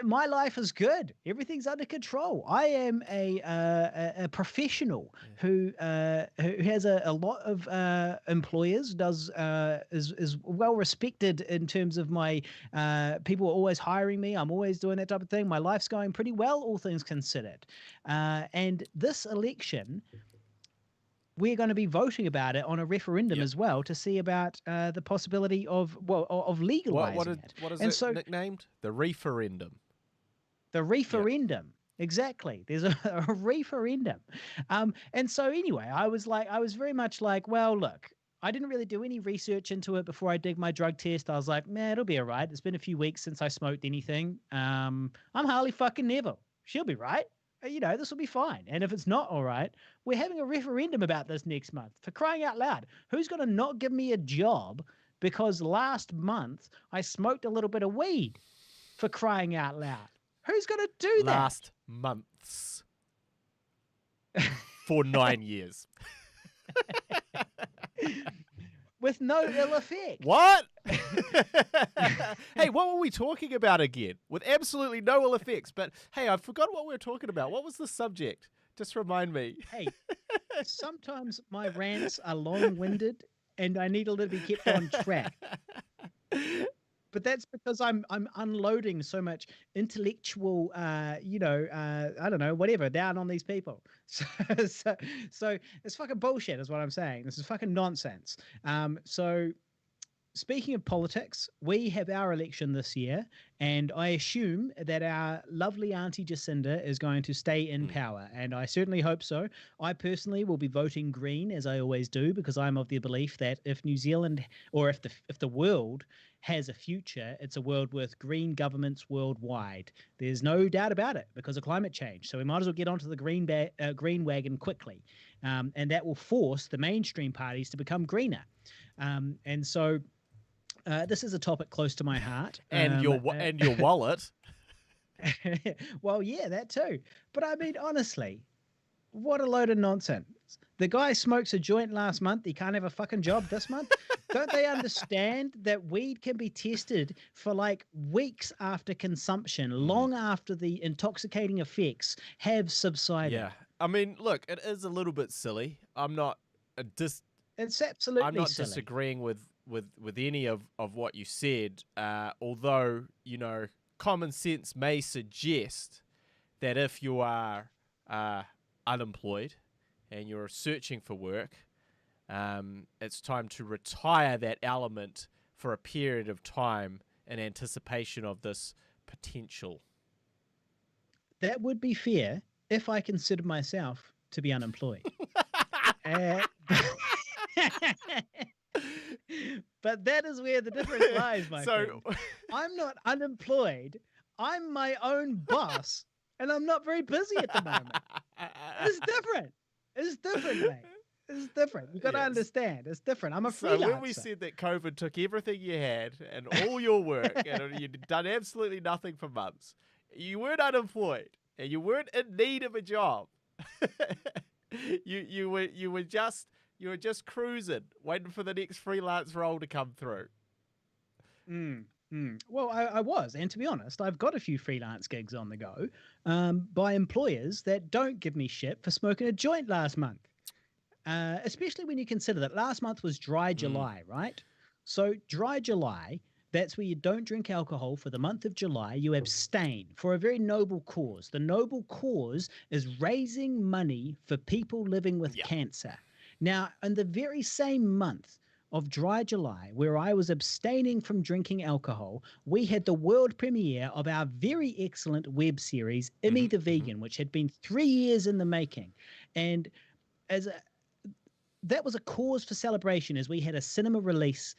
Speaker 8: My life is good. Everything's under control. I am a professional who has a lot of employers. Is well respected in terms of my people are always hiring me. I'm always doing that type of thing. My life's going pretty well, all things considered. And this election, we're going to be voting about it on a referendum as well to see about the possibility of legalizing it.
Speaker 9: What is it nicknamed? The referendum.
Speaker 8: The referendum. Exactly. There's a referendum. And so anyway, I was very much like, well, look, I didn't really do any research into it before I did my drug test. I was like, man, it'll be all right. It's been a few weeks since I smoked anything. I'm Harley fucking Neville. She'll be right. This will be fine. And if it's not all right, we're having a referendum about this next month. For crying out loud, who's going to not give me a job because last month I smoked a little bit of weed? For crying out loud, who's going to do that?
Speaker 9: Last months for 9 years.
Speaker 8: With no ill effect.
Speaker 9: What? Hey, what were we talking about again? With absolutely no ill effects. But hey, I forgot what we were talking about. What was the subject? Just remind me.
Speaker 8: Hey, sometimes my rants are long-winded and I need a little bit kept on track. but that's because I'm unloading so much intellectual, I don't know, whatever, down on these people. So it's fucking bullshit, is what I'm saying. This is fucking nonsense. So speaking of politics, we have our election this year, and I assume that our lovely Auntie Jacinda is going to stay in power, and I certainly hope so. I personally will be voting Green, as I always do, because I'm of the belief that if New Zealand, or if the world has a future, it's a world with green governments worldwide. There's no doubt about it because of climate change. So we might as well get onto the green wagon quickly, and that will force the mainstream parties to become greener. And so. This is a topic close to my heart,
Speaker 9: and your wallet.
Speaker 8: Well, yeah, that too. But I mean, honestly, what a load of nonsense! The guy smokes a joint last month. He can't have a fucking job this month. Don't they understand that weed can be tested for like weeks after consumption, long after the intoxicating effects have subsided?
Speaker 9: Yeah, I mean, look, it is a little bit silly. I'm not
Speaker 8: It's absolutely.
Speaker 9: I'm not
Speaker 8: silly.
Speaker 9: disagreeing with any of what you said, although, common sense may suggest that if you are unemployed and you're searching for work, it's time to retire that element for a period of time in anticipation of this potential.
Speaker 8: That would be fair if I considered myself to be unemployed. But that is where the difference lies, my friend. I'm not unemployed. I'm my own boss, and I'm not very busy at the moment. It's different. It's different, mate. It's different. You got to understand. It's different. I'm a freelancer.
Speaker 9: So when we said that COVID took everything you had and all your work, and you'd done absolutely nothing for months, you weren't unemployed, and you weren't in need of a job. You were just cruising, waiting for the next freelance role to come through.
Speaker 8: Well, I was, and to be honest, I've got a few freelance gigs on the go by employers that don't give me shit for smoking a joint last month. Especially when you consider that last month was dry July, right? So dry July, that's where you don't drink alcohol for the month of July. You abstain for a very noble cause. The noble cause is raising money for people living with cancer. Now, in the very same month of dry July, where I was abstaining from drinking alcohol, we had the world premiere of our very excellent web series, Immy the Vegan, which had been 3 years in the making. And that was a cause for celebration, as we had a cinema release,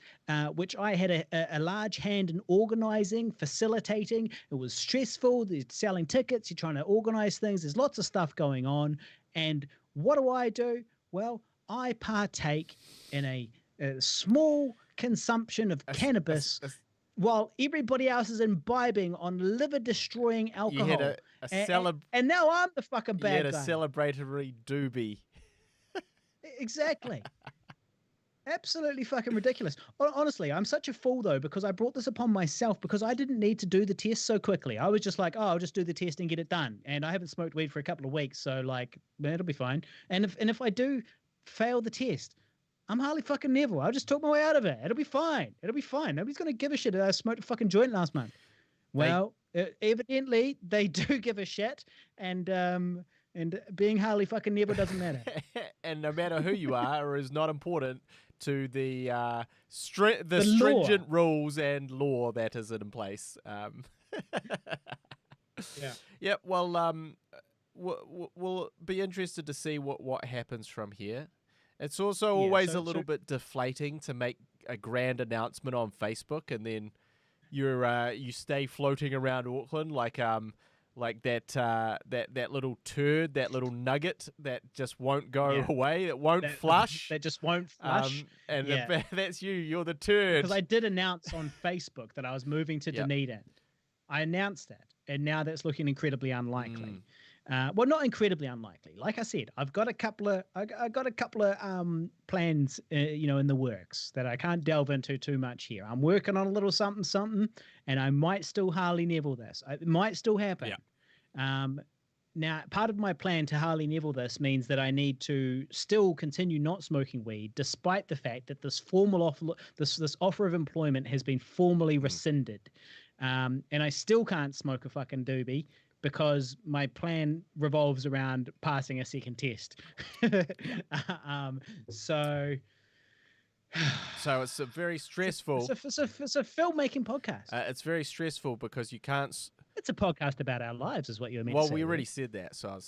Speaker 8: which I had a large hand in organizing, facilitating. It was stressful. They're selling tickets. You're trying to organize things. There's lots of stuff going on. And what do? Well, I partake in a small consumption of cannabis while everybody else is imbibing on liver-destroying alcohol.
Speaker 9: You had
Speaker 8: and now I'm the fucking bad guy.
Speaker 9: You had a celebratory doobie.
Speaker 8: Exactly. Absolutely fucking ridiculous. Honestly, I'm such a fool, though, because I brought this upon myself because I didn't need to do the test so quickly. I was just like, I'll just do the test and get it done. And I haven't smoked weed for a couple of weeks, so, like, it'll be fine. And if I do fail the test, I'm Harley fucking Neville. I'll just talk my way out of it. It'll be fine. It'll be fine. Nobody's going to give a shit that I smoked a fucking joint last month. Well, evidently, they do give a shit, and being Harley fucking Neville doesn't matter.
Speaker 9: And no matter who you are is not important to the stringent rules and law that is in place. Yeah. Well, we'll be interested to see what happens from here. It's also always a little bit deflating to make a grand announcement on Facebook and then you stay floating around Auckland like that little turd, that little nugget that just won't go away. It won't flush.
Speaker 8: That just won't flush.
Speaker 9: If that's you. You're the turd.
Speaker 8: Because I did announce on Facebook that I was moving to Dunedin. I announced that, and now that's looking incredibly unlikely. Well, not incredibly unlikely. Like I said, I've got a couple of plans, in the works that I can't delve into too much here. I'm working on a little something, and I might still Harley Neville this. It might still happen. now, part of my plan to Harley Neville this means that I need to still continue not smoking weed, despite the fact that this this offer of employment has been formally rescinded, and I still can't smoke a fucking doobie because my plan revolves around passing a second test. So.
Speaker 9: So it's a very stressful.
Speaker 8: It's a filmmaking podcast.
Speaker 9: It's very stressful because you can't.
Speaker 8: It's a podcast about our lives, is what you were meant to
Speaker 9: Well,
Speaker 8: say.
Speaker 9: we already said that, so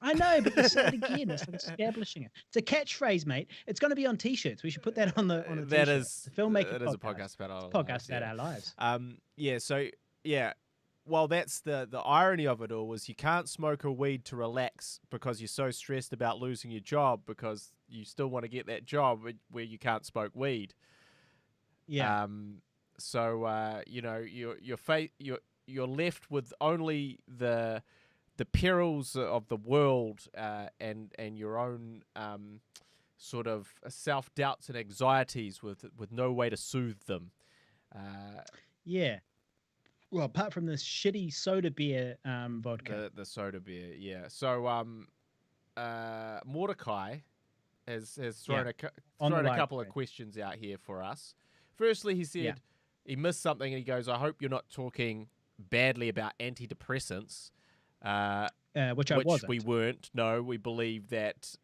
Speaker 8: I know, but let's say it again. It's like establishing it. It's a catchphrase, mate. It's going to be on T-shirts. We should put that on the t-shirt.
Speaker 9: That is
Speaker 8: the filmmaking.
Speaker 9: That is a podcast about our lives.
Speaker 8: Podcast about our lives.
Speaker 9: Yeah. So yeah. Well, that's the irony of it all was you can't smoke a weed to relax because you're so stressed about losing your job because you still want to get that job where you can't smoke weed.
Speaker 8: Yeah.
Speaker 9: So you know you're left with only the perils of the world and your own sort of self-doubts and anxieties with no way to soothe them.
Speaker 8: Yeah. Well, apart from this shitty soda beer vodka.
Speaker 9: The soda beer, yeah. So Mordecai has thrown a couple of questions out here for us. Firstly, he said he missed something and he goes, I hope you're not talking badly about antidepressants.
Speaker 8: Which wasn't.
Speaker 9: We weren't. No, we believe that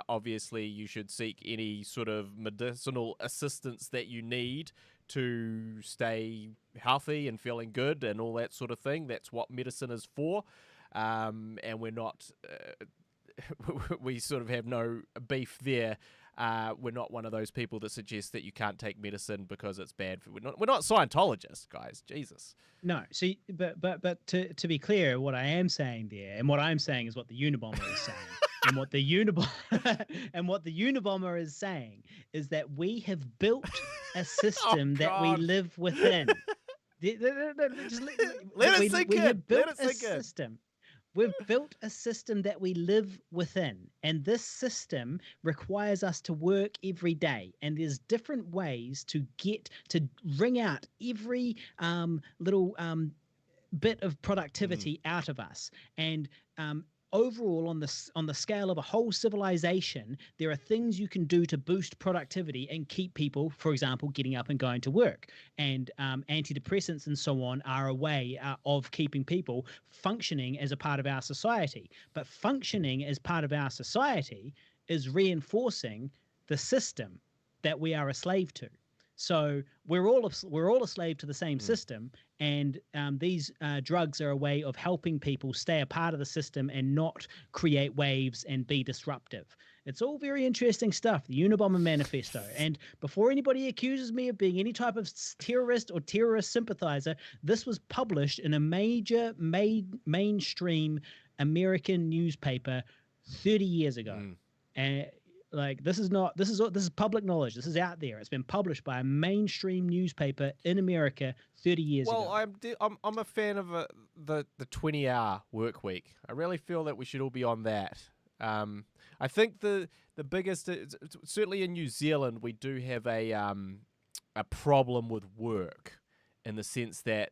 Speaker 9: obviously you should seek any sort of medicinal assistance that you need to stay healthy and feeling good and all that sort of thing. That's what medicine is for. And we're not, we sort of have no beef there. We're not one of those people that suggest that you can't take medicine because it's bad for. We're not Scientologists, guys. Jesus.
Speaker 8: No. See, but to be clear, what I am saying there, and what I'm saying is what the Unabomber is saying. And what the Unabomber is saying is that we have built a system that we live within.
Speaker 9: Let it sink in. Let it sink in.
Speaker 8: We've built a system that we live within, and this system requires us to work every day. And there's different ways to wring out every little bit of productivity out of us. And overall, on the scale of a whole civilization, there are things you can do to boost productivity and keep people, for example, getting up and going to work. And antidepressants and so on are a way of keeping people functioning as a part of our society. But functioning as part of our society is reinforcing the system that we are a slave to. So we're all a slave to the same system, and these drugs are a way of helping people stay a part of the system and not create waves and be disruptive. It's all very interesting stuff, the Unabomber Manifesto. And before anybody accuses me of being any type of terrorist or terrorist sympathizer, this was published in a major mainstream American newspaper 30 years ago. And like this is public knowledge. This is out there. It's been published by a mainstream newspaper in America 30 years ago.
Speaker 9: Well, I'm a fan of the 20-hour work week. I really feel that we should all be on that. I think the biggest, certainly in New Zealand, we do have a problem with work in the sense that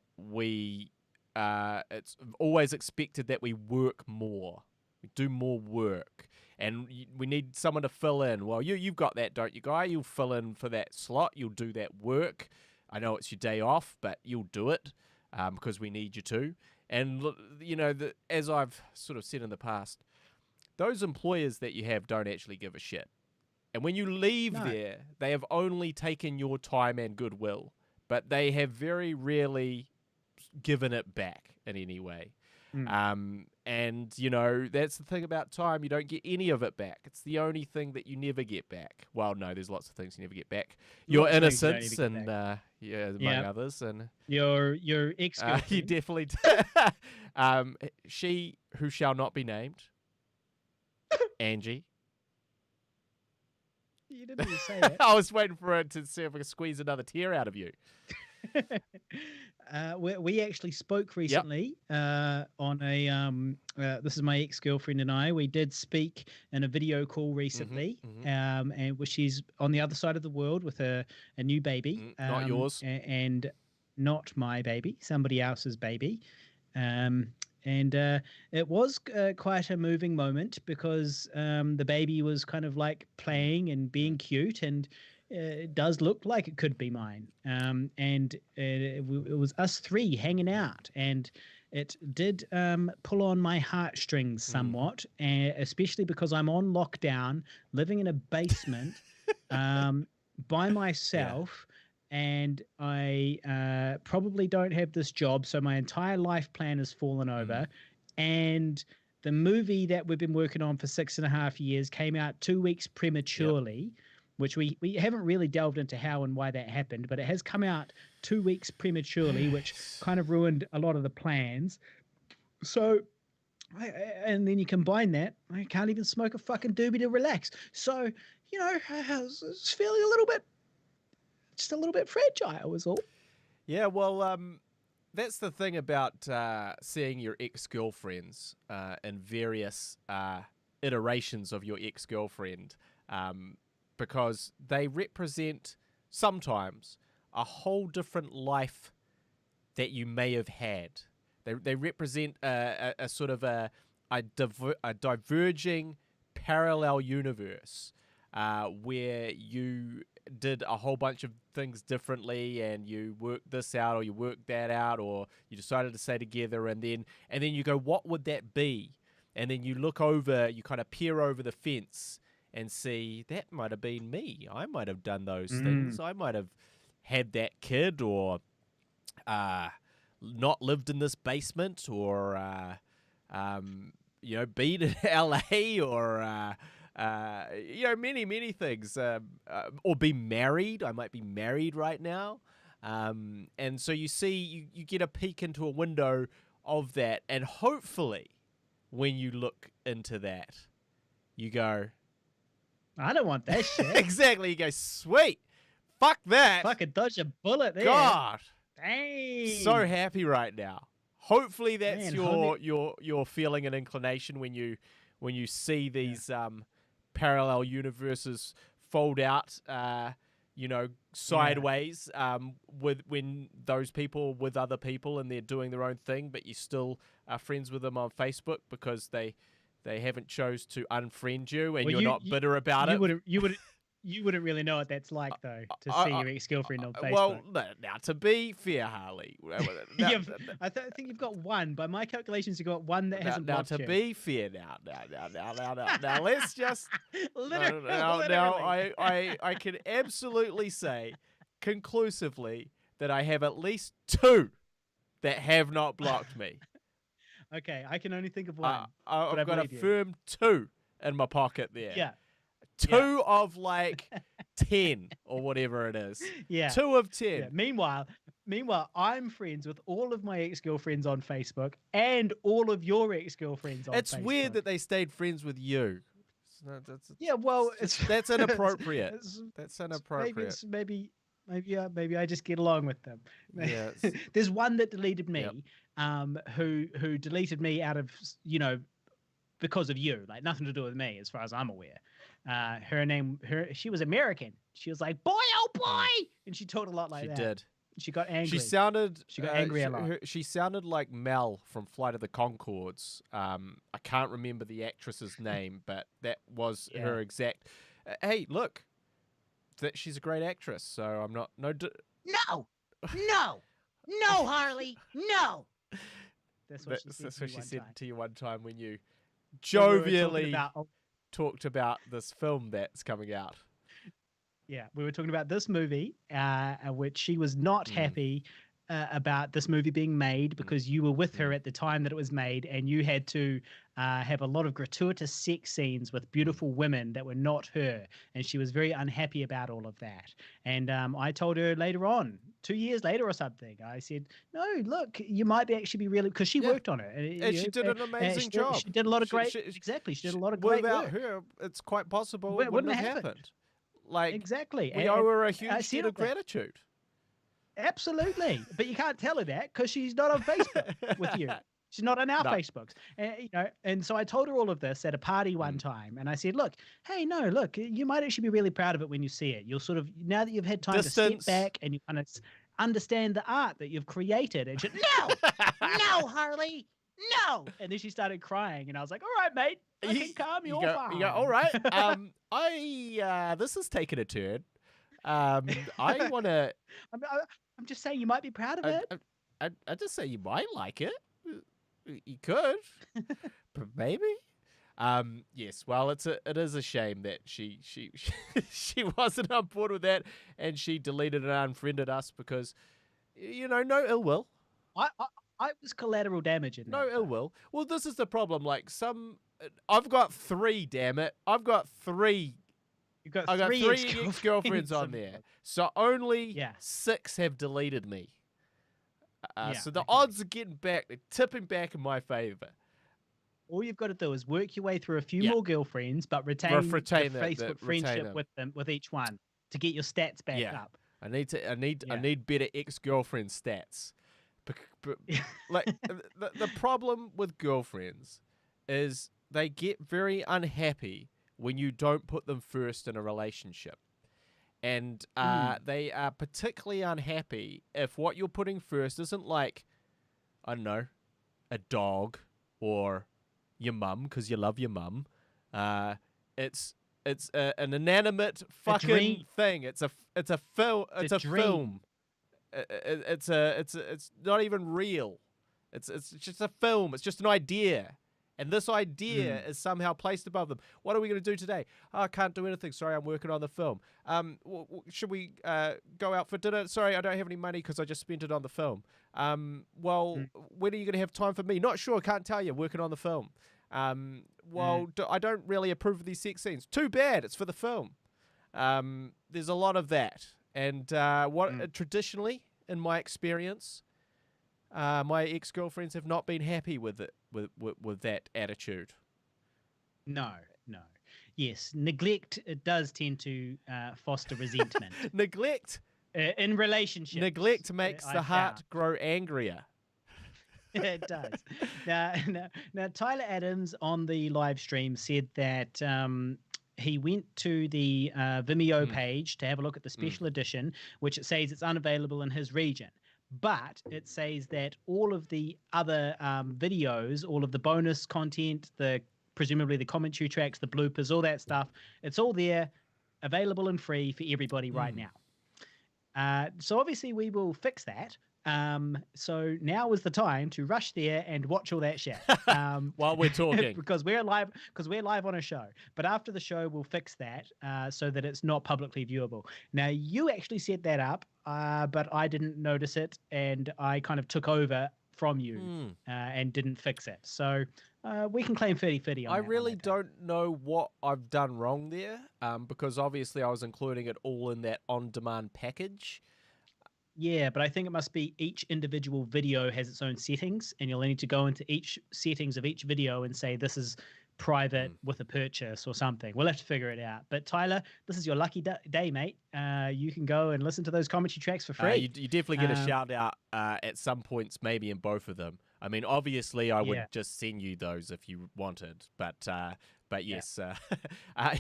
Speaker 9: it's always expected that we work more, we do more work. And we need someone to fill in. Well, you've got that, don't you, Guy? You'll fill in for that slot. You'll do that work. I know it's your day off, but you'll do it because we need you to. And, you know, as I've sort of said in the past, those employers that you have don't actually give a shit. And when you leave there, they have only taken your time and goodwill, but they have very rarely given it back in any way. And, you know, that's the thing about time. You don't get any of it back. It's the only thing that you never get back. Well, no, there's lots of things you never get back. Your innocence and, among others. And
Speaker 8: your ex-girlfriend.
Speaker 9: You definitely she who shall not be named, Angie.
Speaker 8: You didn't even say that.
Speaker 9: I was waiting for it to see if I could squeeze another tear out of you.
Speaker 8: We actually spoke recently on a this is my ex-girlfriend and I. We did speak in a video call recently, and she's on the other side of the world with a new baby.
Speaker 9: Not yours.
Speaker 8: And not my baby, somebody else's baby. it was quite a moving moment because the baby was kind of like playing and being cute, and it does look like it could be mine. It was us three hanging out, and it did pull on my heartstrings somewhat, especially because I'm on lockdown, living in a basement by myself. And I probably don't have this job, so my entire life plan has fallen over. And the movie that we've been working on for 6.5 years came out 2 weeks prematurely, which we haven't really delved into how and why that happened, but it has come out 2 weeks prematurely, which kind of ruined a lot of the plans. So, and then you combine that, I can't even smoke a fucking doobie to relax. So, you know, I was feeling just a little bit fragile was all.
Speaker 9: Yeah, well, that's the thing about seeing your ex-girlfriends in various iterations of your ex-girlfriend, because they represent sometimes a whole different life that you may have had. They represent a sort of a diverging parallel universe where you did a whole bunch of things differently, and you worked this out or you worked that out, or you decided to stay together, and then you go, what would that be? And then you look over, you kind of peer over the fence and see, that might have been me. I might have done those things. I might have had that kid, or not lived in this basement, or you know, been in LA, or you know, many things, or be married. I might be married right now. And so you see, you get a peek into a window of that, and hopefully when you look into that, you go,
Speaker 8: I don't want that shit.
Speaker 9: Exactly. You go, sweet. Fuck that.
Speaker 8: Fucking dodge a bullet there.
Speaker 9: God.
Speaker 8: Dang.
Speaker 9: So happy right now. Hopefully that's
Speaker 8: Man,
Speaker 9: your feeling and inclination when you see these parallel universes fold out, you know, sideways, when those people with other people and they're doing their own thing, but you still are friends with them on Facebook because they haven't chose to unfriend you, and you're not bitter about it.
Speaker 8: You wouldn't really know what that's like, though, to see your ex-girlfriend on Facebook.
Speaker 9: Well, now to be fair, Harley,
Speaker 8: I think you've got one. By my calculations, you've got one that hasn't blocked you.
Speaker 9: Now, to be fair, now, let's just
Speaker 8: literally.
Speaker 9: I can absolutely say conclusively that I have at least 2 that have not blocked me.
Speaker 8: Okay, I can only think of one.
Speaker 9: I've got a firm 2 in my pocket there.
Speaker 8: Yeah.
Speaker 9: 2 of like 10 or whatever it is.
Speaker 8: Yeah.
Speaker 9: 2 of 10.
Speaker 8: Yeah. Meanwhile, I'm friends with all of my ex-girlfriends on Facebook and all of your ex-girgirlfriends on Facebook.
Speaker 9: It's weird that they stayed friends with you. That's inappropriate. That's inappropriate.
Speaker 8: Maybe I just get along with them.
Speaker 9: Yeah.
Speaker 8: There's one that deleted me, who deleted me out of, you know, because of you, like nothing to do with me, as far as I'm aware. She was American. She was like, boy, oh boy, and she talked a lot like that. She did. She got angry. She got angry a lot.
Speaker 9: She sounded like Mel from Flight of the Conchords. I can't remember the actress's name, but that was her exact. Hey, look, she's a great actress. So I'm not
Speaker 1: No, Harley, no.
Speaker 8: That's what she said
Speaker 9: to you one time when you jovially talked about this film that's coming out.
Speaker 8: Yeah, we were talking about this movie, which she was not happy about this movie being made because you were with her at the time that it was made, and you had to have a lot of gratuitous sex scenes with beautiful women that were not her, and she was very unhappy about all of that. And I told her later on, 2 years later or something, I said, no, look, you might actually be really, because she worked on it.
Speaker 9: And she did an amazing job.
Speaker 8: She did a lot of great, exactly, she did a lot of great work.
Speaker 9: Without her, it's quite possible it wouldn't have happened. Like,
Speaker 8: exactly.
Speaker 9: We owe her a huge debt of gratitude.
Speaker 8: Absolutely. But you can't tell her that because she's not on Facebook with you. She's not on our Facebooks. And, and so I told her all of this at a party one time. And I said, look, you might actually be really proud of it when you see it. You'll sort of, now that you've had time to step back and you kind of understand the art that you've created. And no, Harley, no. And then she started crying, and I was like, all right, mate, I can calm your farm.
Speaker 9: You go, all right. This has taken a turn. I want to.
Speaker 8: I'm just saying you might be proud of it.
Speaker 9: I just say you might like it. You could, but maybe. Yes. Well, it is a shame that she wasn't on board with that, and she deleted and unfriended us because, no ill will.
Speaker 8: I was collateral damage in that.
Speaker 9: No ill will. Well, this is the problem. Like I've got 3. Damn it, I've got 3.
Speaker 8: I got three
Speaker 9: ex-girlfriends on there, so only 6 have deleted me. So the odds are getting back, they're tipping back in my favor.
Speaker 8: All you've got to do is work your way through a few more girlfriends, but retain the Facebook friendship with them, with each one, to get your stats back up.
Speaker 9: I need better ex-girlfriend stats. Like the problem with girlfriends is they get very unhappy when you don't put them first in a relationship. And they are particularly unhappy if what you're putting first isn't like, I don't know, a dog or your mum because you love your mum. It's an inanimate fucking thing. It's a film. It's a film. It's not even real. It's just a film. It's just an idea. And this idea is somehow placed above them. What are we going to do today? Oh, I can't do anything. Sorry, I'm working on the film. Should we go out for dinner? Sorry, I don't have any money because I just spent it on the film. When are you going to have time for me? Not sure. Can't tell you. Working on the film. I don't really approve of these sex scenes. Too bad. It's for the film. There's a lot of that. And traditionally, in my experience, my ex-girlfriends have not been happy with it, with that attitude.
Speaker 8: No. Yes, neglect, it does tend to foster resentment.
Speaker 9: Neglect
Speaker 8: in relationships.
Speaker 9: Neglect makes the heart grow angrier.
Speaker 8: It does. Now, Tyler Adams on the live stream said that he went to the Vimeo page to have a look at the special edition, which it says it's unavailable in his region. But it says that all of the other videos, all of the bonus content, presumably the commentary tracks, the bloopers, all that stuff, it's all there, available and free for everybody right now. So obviously we will fix that. So now is the time to rush there and watch all that shit.
Speaker 9: While we're talking.
Speaker 8: because we're live on a show. But after the show, we'll fix that so that it's not publicly viewable. Now, you actually set that up, but I didn't notice it, and I kind of took over from you and didn't fix it. So we can claim 50-50 on
Speaker 9: I
Speaker 8: that
Speaker 9: really don't know what I've done wrong there, because obviously I was including it all in that on-demand package.
Speaker 8: Yeah, but I think it must be each individual video has its own settings, and you'll need to go into each settings of each video and say this is private with a purchase or something. We'll have to figure it out. But Tyler, this is your lucky day, mate. You can go and listen to those commentary tracks for free.
Speaker 9: You definitely get a shout out at some points, maybe in both of them. I mean, obviously, I would just send you those if you wanted, but yes.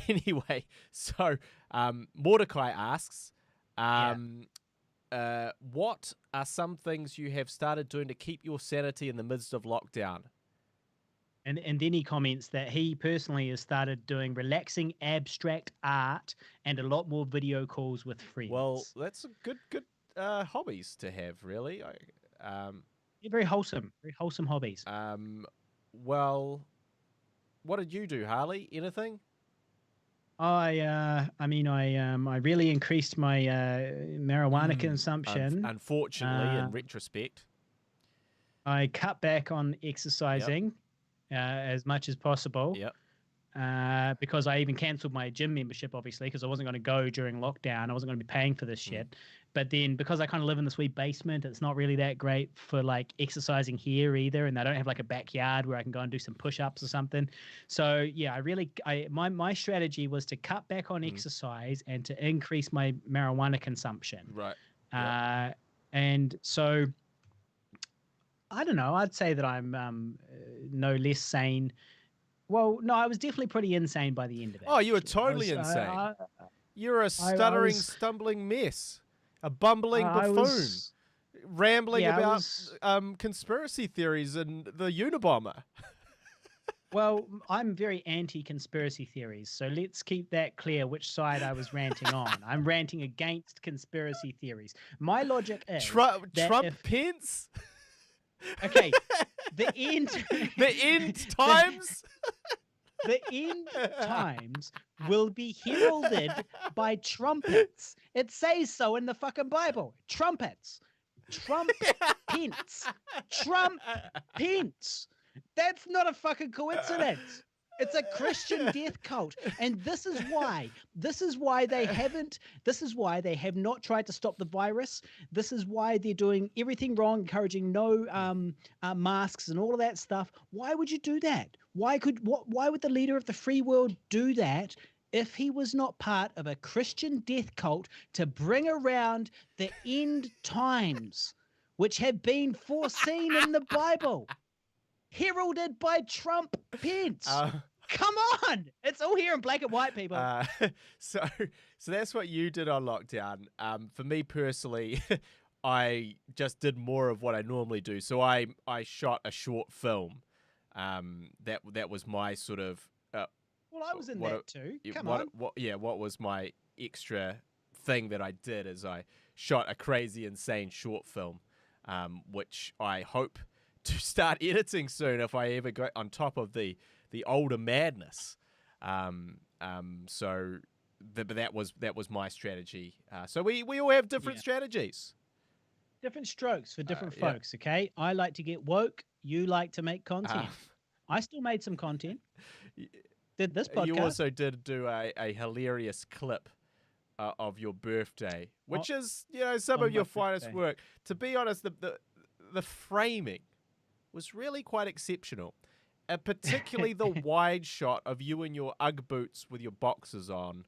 Speaker 9: Anyway, so Mordecai asks, what are some things you have started doing to keep your sanity in the midst of lockdown?
Speaker 8: And then he comments that he personally has started doing relaxing abstract art and a lot more video calls with friends.
Speaker 9: Well, that's a good hobbies to have, really.
Speaker 8: Very wholesome hobbies.
Speaker 9: Well, what did you do, Harley? Anything?
Speaker 8: I really increased my marijuana consumption.
Speaker 9: Unfortunately, in retrospect,
Speaker 8: I cut back on exercising as much as possible.
Speaker 9: Yep.
Speaker 8: Because I even cancelled my gym membership, obviously, because I wasn't going to go during lockdown. I wasn't going to be paying for this shit. But then because I kind of live in this wee basement, it's not really that great for like exercising here either. And I don't have like a backyard where I can go and do some push-ups or something. So yeah, my strategy was to cut back on exercise and to increase my marijuana consumption.
Speaker 9: Right.
Speaker 8: And so I don't know. I'd say that I'm no less sane. Well, no, I was definitely pretty insane by the end of it.
Speaker 9: Oh, you were totally insane. You're a stuttering, stumbling mess. A bumbling buffoon. rambling
Speaker 8: Yeah, I
Speaker 9: about
Speaker 8: was-
Speaker 9: conspiracy theories and the Unabomber.
Speaker 8: Well, I'm very anti-conspiracy theories, so let's keep that clear which side I was ranting on. I'm ranting against conspiracy theories. My logic is
Speaker 9: Trump
Speaker 8: that if,
Speaker 9: Pence?
Speaker 8: okay, the end
Speaker 9: The end times?
Speaker 8: the end times will be heralded by trumpets. It says so in the fucking Bible. Trumpets. Trump Pence. Trump Pence. That's not a fucking coincidence. It's a Christian death cult. And this is why they have not tried to stop the virus. This is why they're doing everything wrong, encouraging no masks and all of that stuff. Why would you do that? Why would the leader of the free world do that if he was not part of a Christian death cult to bring around the end times, which have been foreseen in the Bible? Heralded by Trump Pence. Come on, it's all here in black and white, people.
Speaker 9: So that's what you did on lockdown. For me personally, I just did more of what I normally do. So I shot a short film. That was my sort of.
Speaker 8: Well, I was in that too. Come on.
Speaker 9: What was my extra thing that I did is I shot a crazy, insane short film, which I hope to start editing soon if I ever go on top of the older madness. So that was my strategy. So we all have different strategies.
Speaker 8: Different strokes for different folks, okay? I like to get woke. You like to make content. I still made some content. Did this podcast.
Speaker 9: You also did do a hilarious clip of your birthday, which is, some of your finest work. To be honest, the framing was really quite exceptional. Particularly the wide shot of you in your Ugg boots with your boxers on.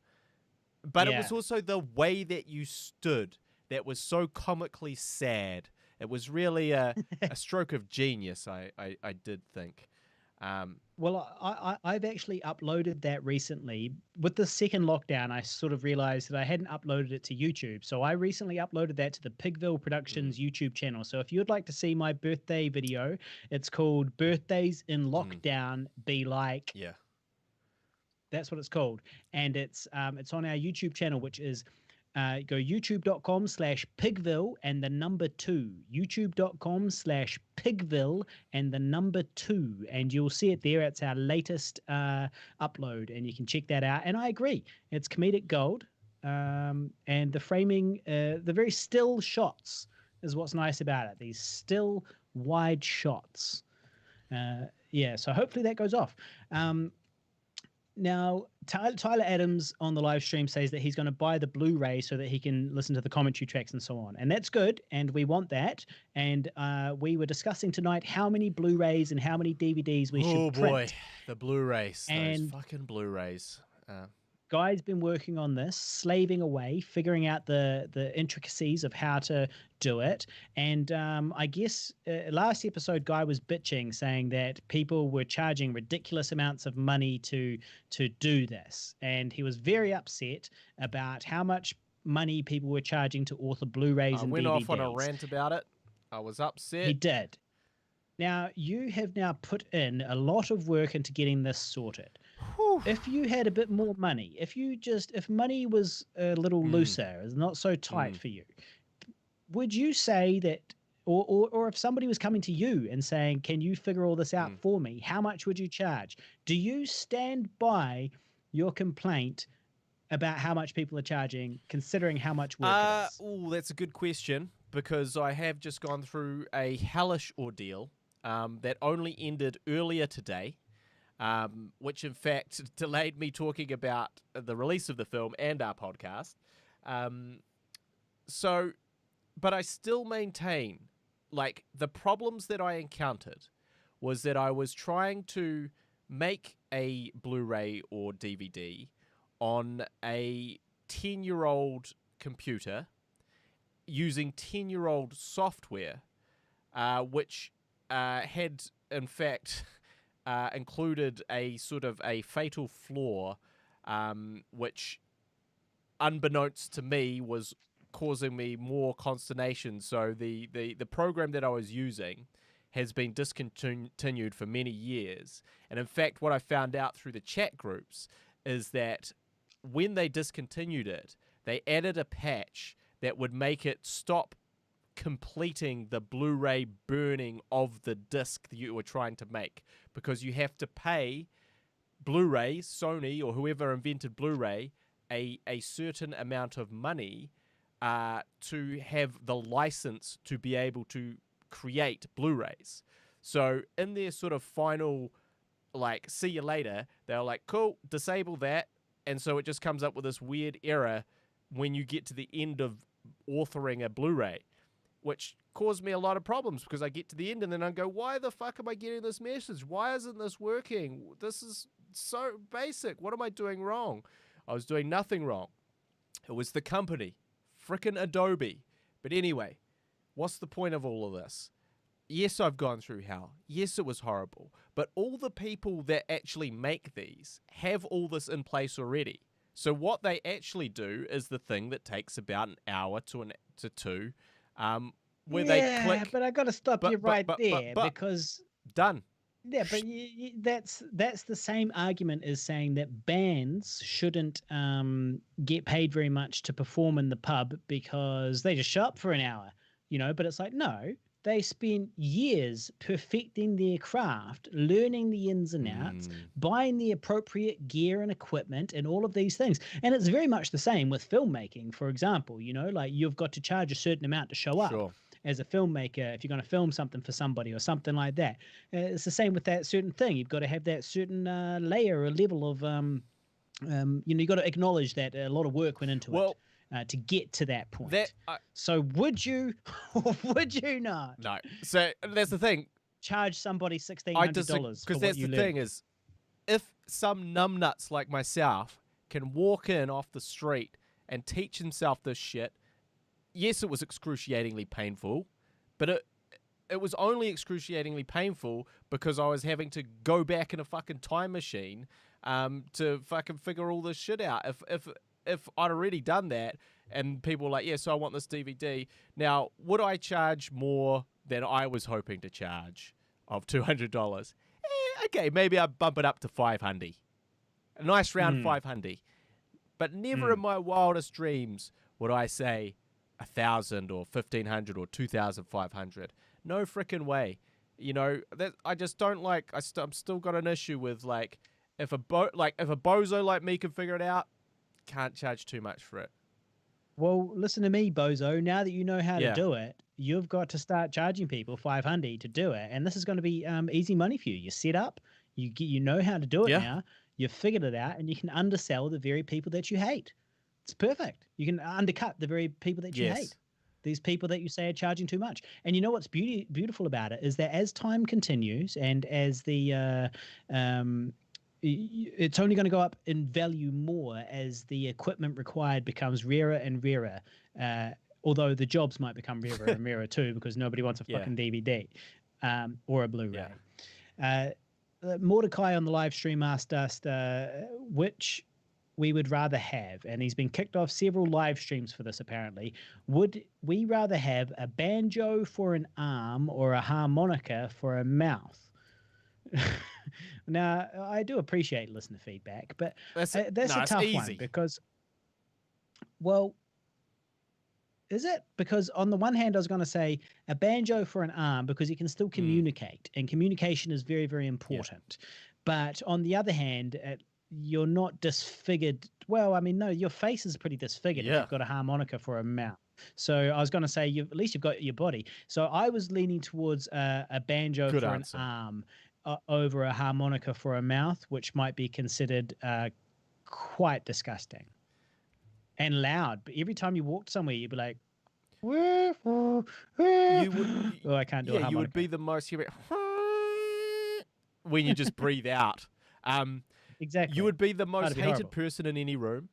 Speaker 9: But it was also the way that you stood that was so comically sad. It was really a stroke of genius, I did think.
Speaker 8: Well, I've actually uploaded that recently. With the second lockdown, I sort of realized that I hadn't uploaded it to YouTube. So I recently uploaded that to the Pigville Productions YouTube channel. So if you'd like to see my birthday video, it's called Birthdays in Lockdown Be Like.
Speaker 9: Yeah.
Speaker 8: That's what it's called. And it's on our YouTube channel, which is go youtube.com/Pigville and the number 2. youtube.com/Pigville and the number 2. And you'll see it there. It's our latest upload, and you can check that out. And I agree. It's comedic gold. And the framing, the very still shots is what's nice about it. These still wide shots. So hopefully that goes off. Now, Tyler Adams on the live stream says that he's going to buy the Blu-ray so that he can listen to the commentary tracks and so on. And that's good, and we want that. And we were discussing tonight how many Blu-rays and how many DVDs we should print. Oh, boy,
Speaker 9: the Blu-rays. Those fucking Blu-rays.
Speaker 8: Guy's been working on this, slaving away, figuring out the intricacies of how to do it. And I guess last episode, Guy was bitching, saying that people were charging ridiculous amounts of money to do this. And he was very upset about how much money people were charging to author Blu-rays and DVDs.
Speaker 9: I went off on a rant about it. I was upset.
Speaker 8: He did. Now, you have now put in a lot of work into getting this sorted. If you had a bit more money, if money was a little looser, not so tight for you, would you say that, or if somebody was coming to you and saying, can you figure all this out for me, how much would you charge? Do you stand by your complaint about how much people are charging, considering how much work it is?
Speaker 9: Oh, that's a good question, because I have just gone through a hellish ordeal that only ended earlier today. Which in fact delayed me talking about the release of the film and our podcast. But I still maintain, like, the problems that I encountered was that I was trying to make a Blu-ray or DVD on a 10-year-old computer using 10-year-old software, which had, in fact... included a sort of a fatal flaw, which, unbeknownst to me, was causing me more consternation. So the program that I was using has been discontinued for many years. And in fact, what I found out through the chat groups is that when they discontinued it, they added a patch that would make it stop completing the Blu-ray burning of the disc that you were trying to make, because you have to pay Blu-ray, Sony or whoever invented Blu-ray, a certain amount of money to have the license to be able to create Blu-rays. So in their sort of final, like, see you later, they're like, cool, disable that. And so it just comes up with this weird error when you get to the end of authoring a Blu-ray, which caused me a lot of problems, because I get to the end and then I go, why the fuck am I getting this message? Why isn't this working? This is so basic. What am I doing wrong? I was doing nothing wrong. It was the company. Frickin' Adobe. But anyway, what's the point of all of this? Yes, I've gone through hell. Yes, it was horrible. But all the people that actually make these have all this in place already. So what they actually do is the thing that takes about an hour to two, where they click.
Speaker 8: But I got to stop you right there, because
Speaker 9: done.
Speaker 8: Yeah, but that's the same argument as saying that bands shouldn't get paid very much to perform in the pub because they just show up for an hour, you know. But it's like, no, they spent years perfecting their craft, learning the ins and outs, buying the appropriate gear and equipment and all of these things. And it's very much the same with filmmaking, for example, you know, like you've got to charge a certain amount to show up. Sure. As a filmmaker, if you're going to film something for somebody or something like that, it's the same with that certain thing. You've got to have that certain layer or level of, you know, you've got to acknowledge that a lot of work went into it to get to that point. So would you or would you not?
Speaker 9: No. So that's the thing.
Speaker 8: Charge somebody $1,600
Speaker 9: because that's the thing is, if some numbnuts like myself can walk in off the street and teach himself this shit, yes, it was excruciatingly painful, but it was only excruciatingly painful because I was having to go back in a fucking time machine to fucking figure all this shit out. If I'd already done that and people were like, yeah, so I want this DVD. Now, would I charge more than I was hoping to charge of $200? Okay, maybe I'd bump it up to $500. A nice round $500. But never in my wildest dreams would I say 1,000 or 1,500 or 2,500. No frickin' way. You know, that I just don't like. I'm still got an issue with, like, if a bozo like me can figure it out, can't charge too much for it.
Speaker 8: Well, listen to me, bozo. Now that you know how to do it, you've got to start charging people $500 to do it, and this is going to be easy money for you. You set up, you know how to do it now. You've figured it out, and you can undersell the very people that you hate. It's perfect. You can undercut the very people that you hate. These people that you say are charging too much. And you know what's beautiful about it is that as time continues and as the it's only going to go up in value more as the equipment required becomes rarer and rarer. Although the jobs might become rarer and rarer too, because nobody wants a fucking DVD or a Blu-ray. Mordecai on the live stream asked us which we would rather have, and he's been kicked off several live streams for this apparently. Would we rather have a banjo for an arm or a harmonica for a mouth? Now, I do appreciate listener feedback, but that's a tough one because, well, is it? Because on the one hand, I was going to say a banjo for an arm because you can still communicate, and communication is very, very important. But on the other hand, you're not disfigured. Well, I mean, no, your face is pretty disfigured if you've got a harmonica for a mouth. So I was going to say, at least you've got your body. So I was leaning towards a banjo for an arm over a harmonica for a mouth, which might be considered quite disgusting and loud. But every time you walked somewhere, you'd be like, you would, oh, I can't do a harmonica.
Speaker 9: You would be the most when you just breathe out.
Speaker 8: Exactly.
Speaker 9: You would be the most hated person in any room.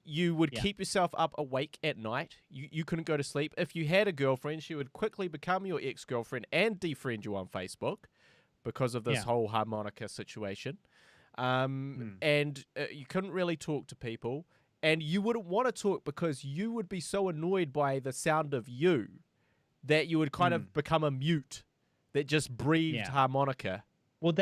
Speaker 9: You would keep yourself up awake at night. You couldn't go to sleep. If you had a girlfriend, she would quickly become your ex-girlfriend and defriend you on Facebook because of this whole harmonica situation. And you couldn't really talk to people. And you wouldn't want to talk because you would be so annoyed by the sound of you that you would kind of become a mute that just breathed harmonica.
Speaker 8: Well,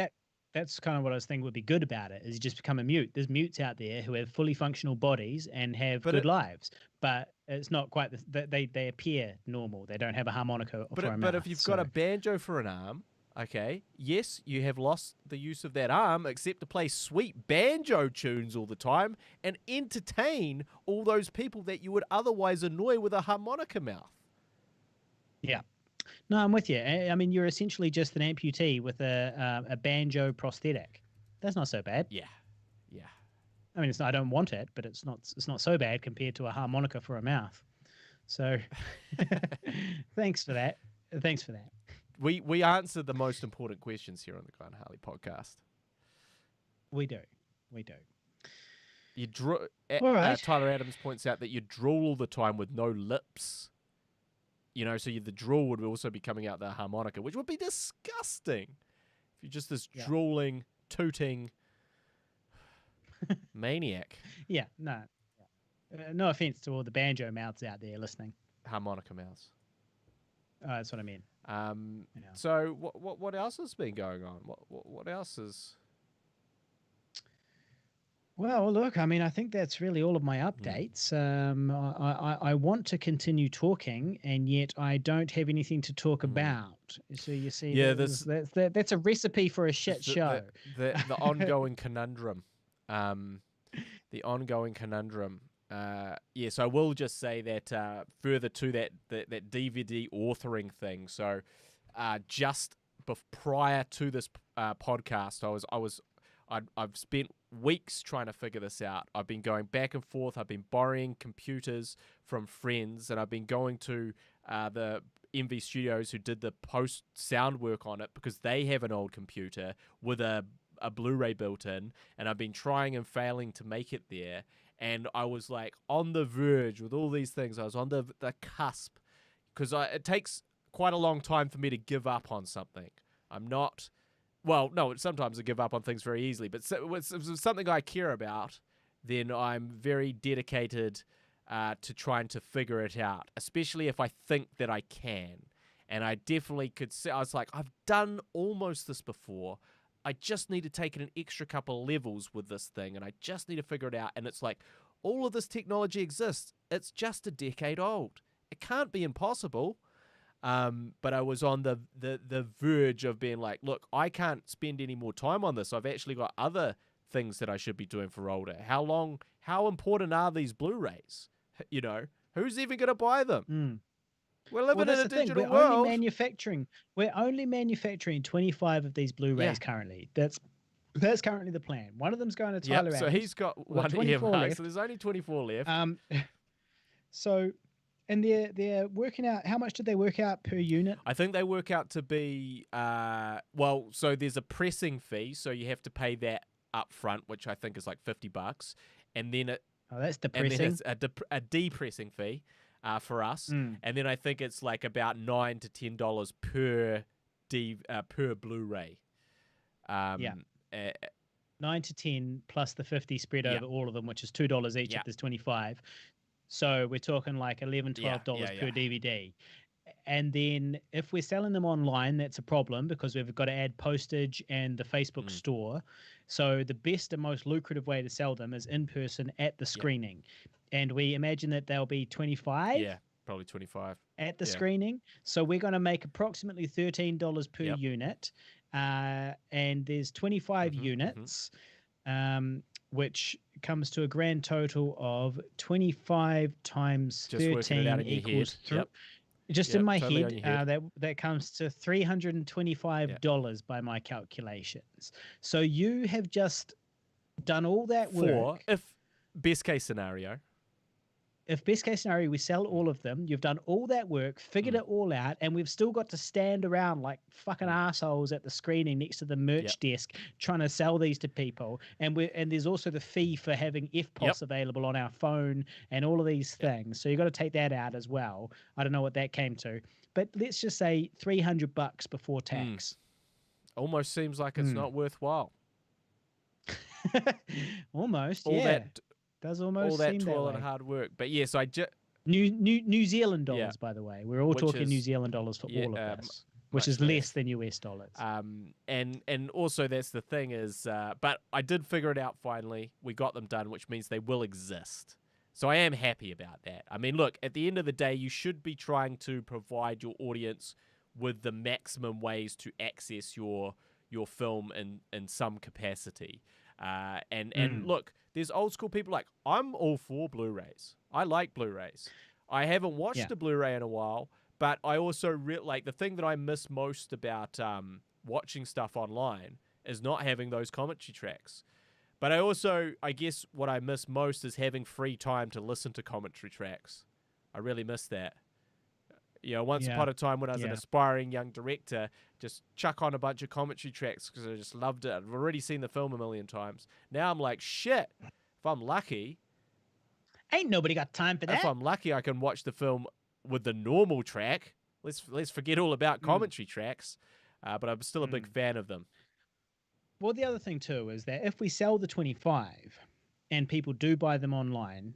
Speaker 8: that's kind of what I was thinking would be good about it, is you just become a mute. There's mutes out there who have fully functional bodies and have good lives, but it's not quite they appear normal. They don't have a harmonica for a mouth.
Speaker 9: But if you've got a banjo for an arm, okay, yes, you have lost the use of that arm, except to play sweet banjo tunes all the time and entertain all those people that you would otherwise annoy with a harmonica mouth.
Speaker 8: Yeah. No, I'm with you. I mean, you're essentially just an amputee with a banjo prosthetic. That's not so bad.
Speaker 9: Yeah.
Speaker 8: I mean, I don't want it, but it's not so bad compared to a harmonica for a mouth. So, thanks for that.
Speaker 9: We answered the most important questions here on the Glenn Harley podcast.
Speaker 8: We do.
Speaker 9: You
Speaker 8: all right.
Speaker 9: Tyler Adams points out that you drool all the time with no lips. So the drool would also be coming out the harmonica, which would be disgusting. If you're just this drooling, tooting maniac.
Speaker 8: Yeah, no. No offense to all the banjo mouths out there listening.
Speaker 9: Harmonica mouths.
Speaker 8: Oh, that's what I mean.
Speaker 9: So what else has been going on? What else is...
Speaker 8: Well, look, I mean, I think that's really all of my updates. I want to continue talking, and yet I don't have anything to talk about. So you see, that's a recipe for a shit show.
Speaker 9: The ongoing conundrum. The ongoing conundrum. Yes, I will just say that further to that DVD authoring thing. So just prior to this podcast, I've spent weeks trying to figure this out. I've been going back and forth. I've been borrowing computers from friends, and I've been going to the MV Studios who did the post sound work on it because they have an old computer with a Blu-ray built in, and I've been trying and failing to make it there. And I was like on the verge with all these things. I was on the cusp because it takes quite a long time for me to give up on something. I'm not... Well, no, sometimes I give up on things very easily, but if it's something I care about, then I'm very dedicated to trying to figure it out, especially if I think that I can. And I definitely could see, I was like, I've done almost this before. I just need to take it an extra couple of levels with this thing, and I just need to figure it out. And it's like, all of this technology exists. It's just a decade old. It can't be impossible. But I was on the verge of being like, look, I can't spend any more time on this. I've actually got other things that I should be doing for older. How important are these Blu-rays? Who's even going to buy them? We're living in a digital world.
Speaker 8: We're only manufacturing 25 of these Blu-rays currently. That's currently the plan. One of them's going to Tyler Adams.
Speaker 9: So he's got one earmark, so there's only 24 left.
Speaker 8: And they're working out, how much did they work out per unit?
Speaker 9: I think they work out to be, so there's a pressing fee, so you have to pay that up front, which I think is like $50. And then
Speaker 8: that's depressing.
Speaker 9: And then it's a depressing fee for us. And then I think it's like about $9 to $10 per Blu-ray.
Speaker 8: 9 to 10 plus the 50 spread over all of them, which is $2 each if there's 25. So we're talking like $11, $12 per DVD. And then if we're selling them online, that's a problem because we've got to add postage and the Facebook store. So the best and most lucrative way to sell them is in person at the screening. And we imagine that they'll be 25.
Speaker 9: Yeah, probably 25.
Speaker 8: At the screening. So we're going to make approximately $13 per unit. And there's 25 units. Which comes to a grand total of 25 times 13 equals in my head. That comes to $325 by my calculations. So you have just done all that work.
Speaker 9: If best case scenario.
Speaker 8: If best case scenario, we sell all of them, you've done all that work, figured it all out, and we've still got to stand around like fucking assholes at the screening next to the merch desk trying to sell these to people. And there's also the fee for having FPOS available on our phone and all of these things. So you've got to take that out as well. I don't know what that came to, but let's just say $300 before tax.
Speaker 9: Almost seems like it's not worthwhile.
Speaker 8: Almost, Does
Speaker 9: all
Speaker 8: almost
Speaker 9: that
Speaker 8: seem
Speaker 9: toil
Speaker 8: that
Speaker 9: and
Speaker 8: way.
Speaker 9: hard work. But yes, I just
Speaker 8: New Zealand dollars, by the way. We're all
Speaker 9: Which
Speaker 8: talking New
Speaker 9: is-
Speaker 8: Zealand dollars for
Speaker 9: yeah,
Speaker 8: all of this, which
Speaker 9: much
Speaker 8: is less than US dollars.
Speaker 9: and also that's the thing is, but I did figure it out finally. We got them done, which means they will exist. So I am happy about that. I mean, look, at the end of the day, you should be trying to provide your audience with the maximum ways to access your film in some capacity. And look, there's old school people like, I'm all for Blu-rays. I like Blu-rays. I haven't watched a Blu-ray in a while, but I also like the thing that I miss most about watching stuff online is not having those commentary tracks. But I guess what I miss most is having free time to listen to commentary tracks. I really miss that. You know, once upon a time when I was an aspiring young director, just chuck on a bunch of commentary tracks because I just loved it. I've already seen the film a million times. Now I'm like, shit, if I'm lucky...
Speaker 8: Ain't nobody got time for that.
Speaker 9: If I'm lucky, I can watch the film with the normal track. Let's forget all about commentary tracks. But I'm still a big fan of them.
Speaker 8: Well, the other thing too is that if we sell the 25 and people do buy them online,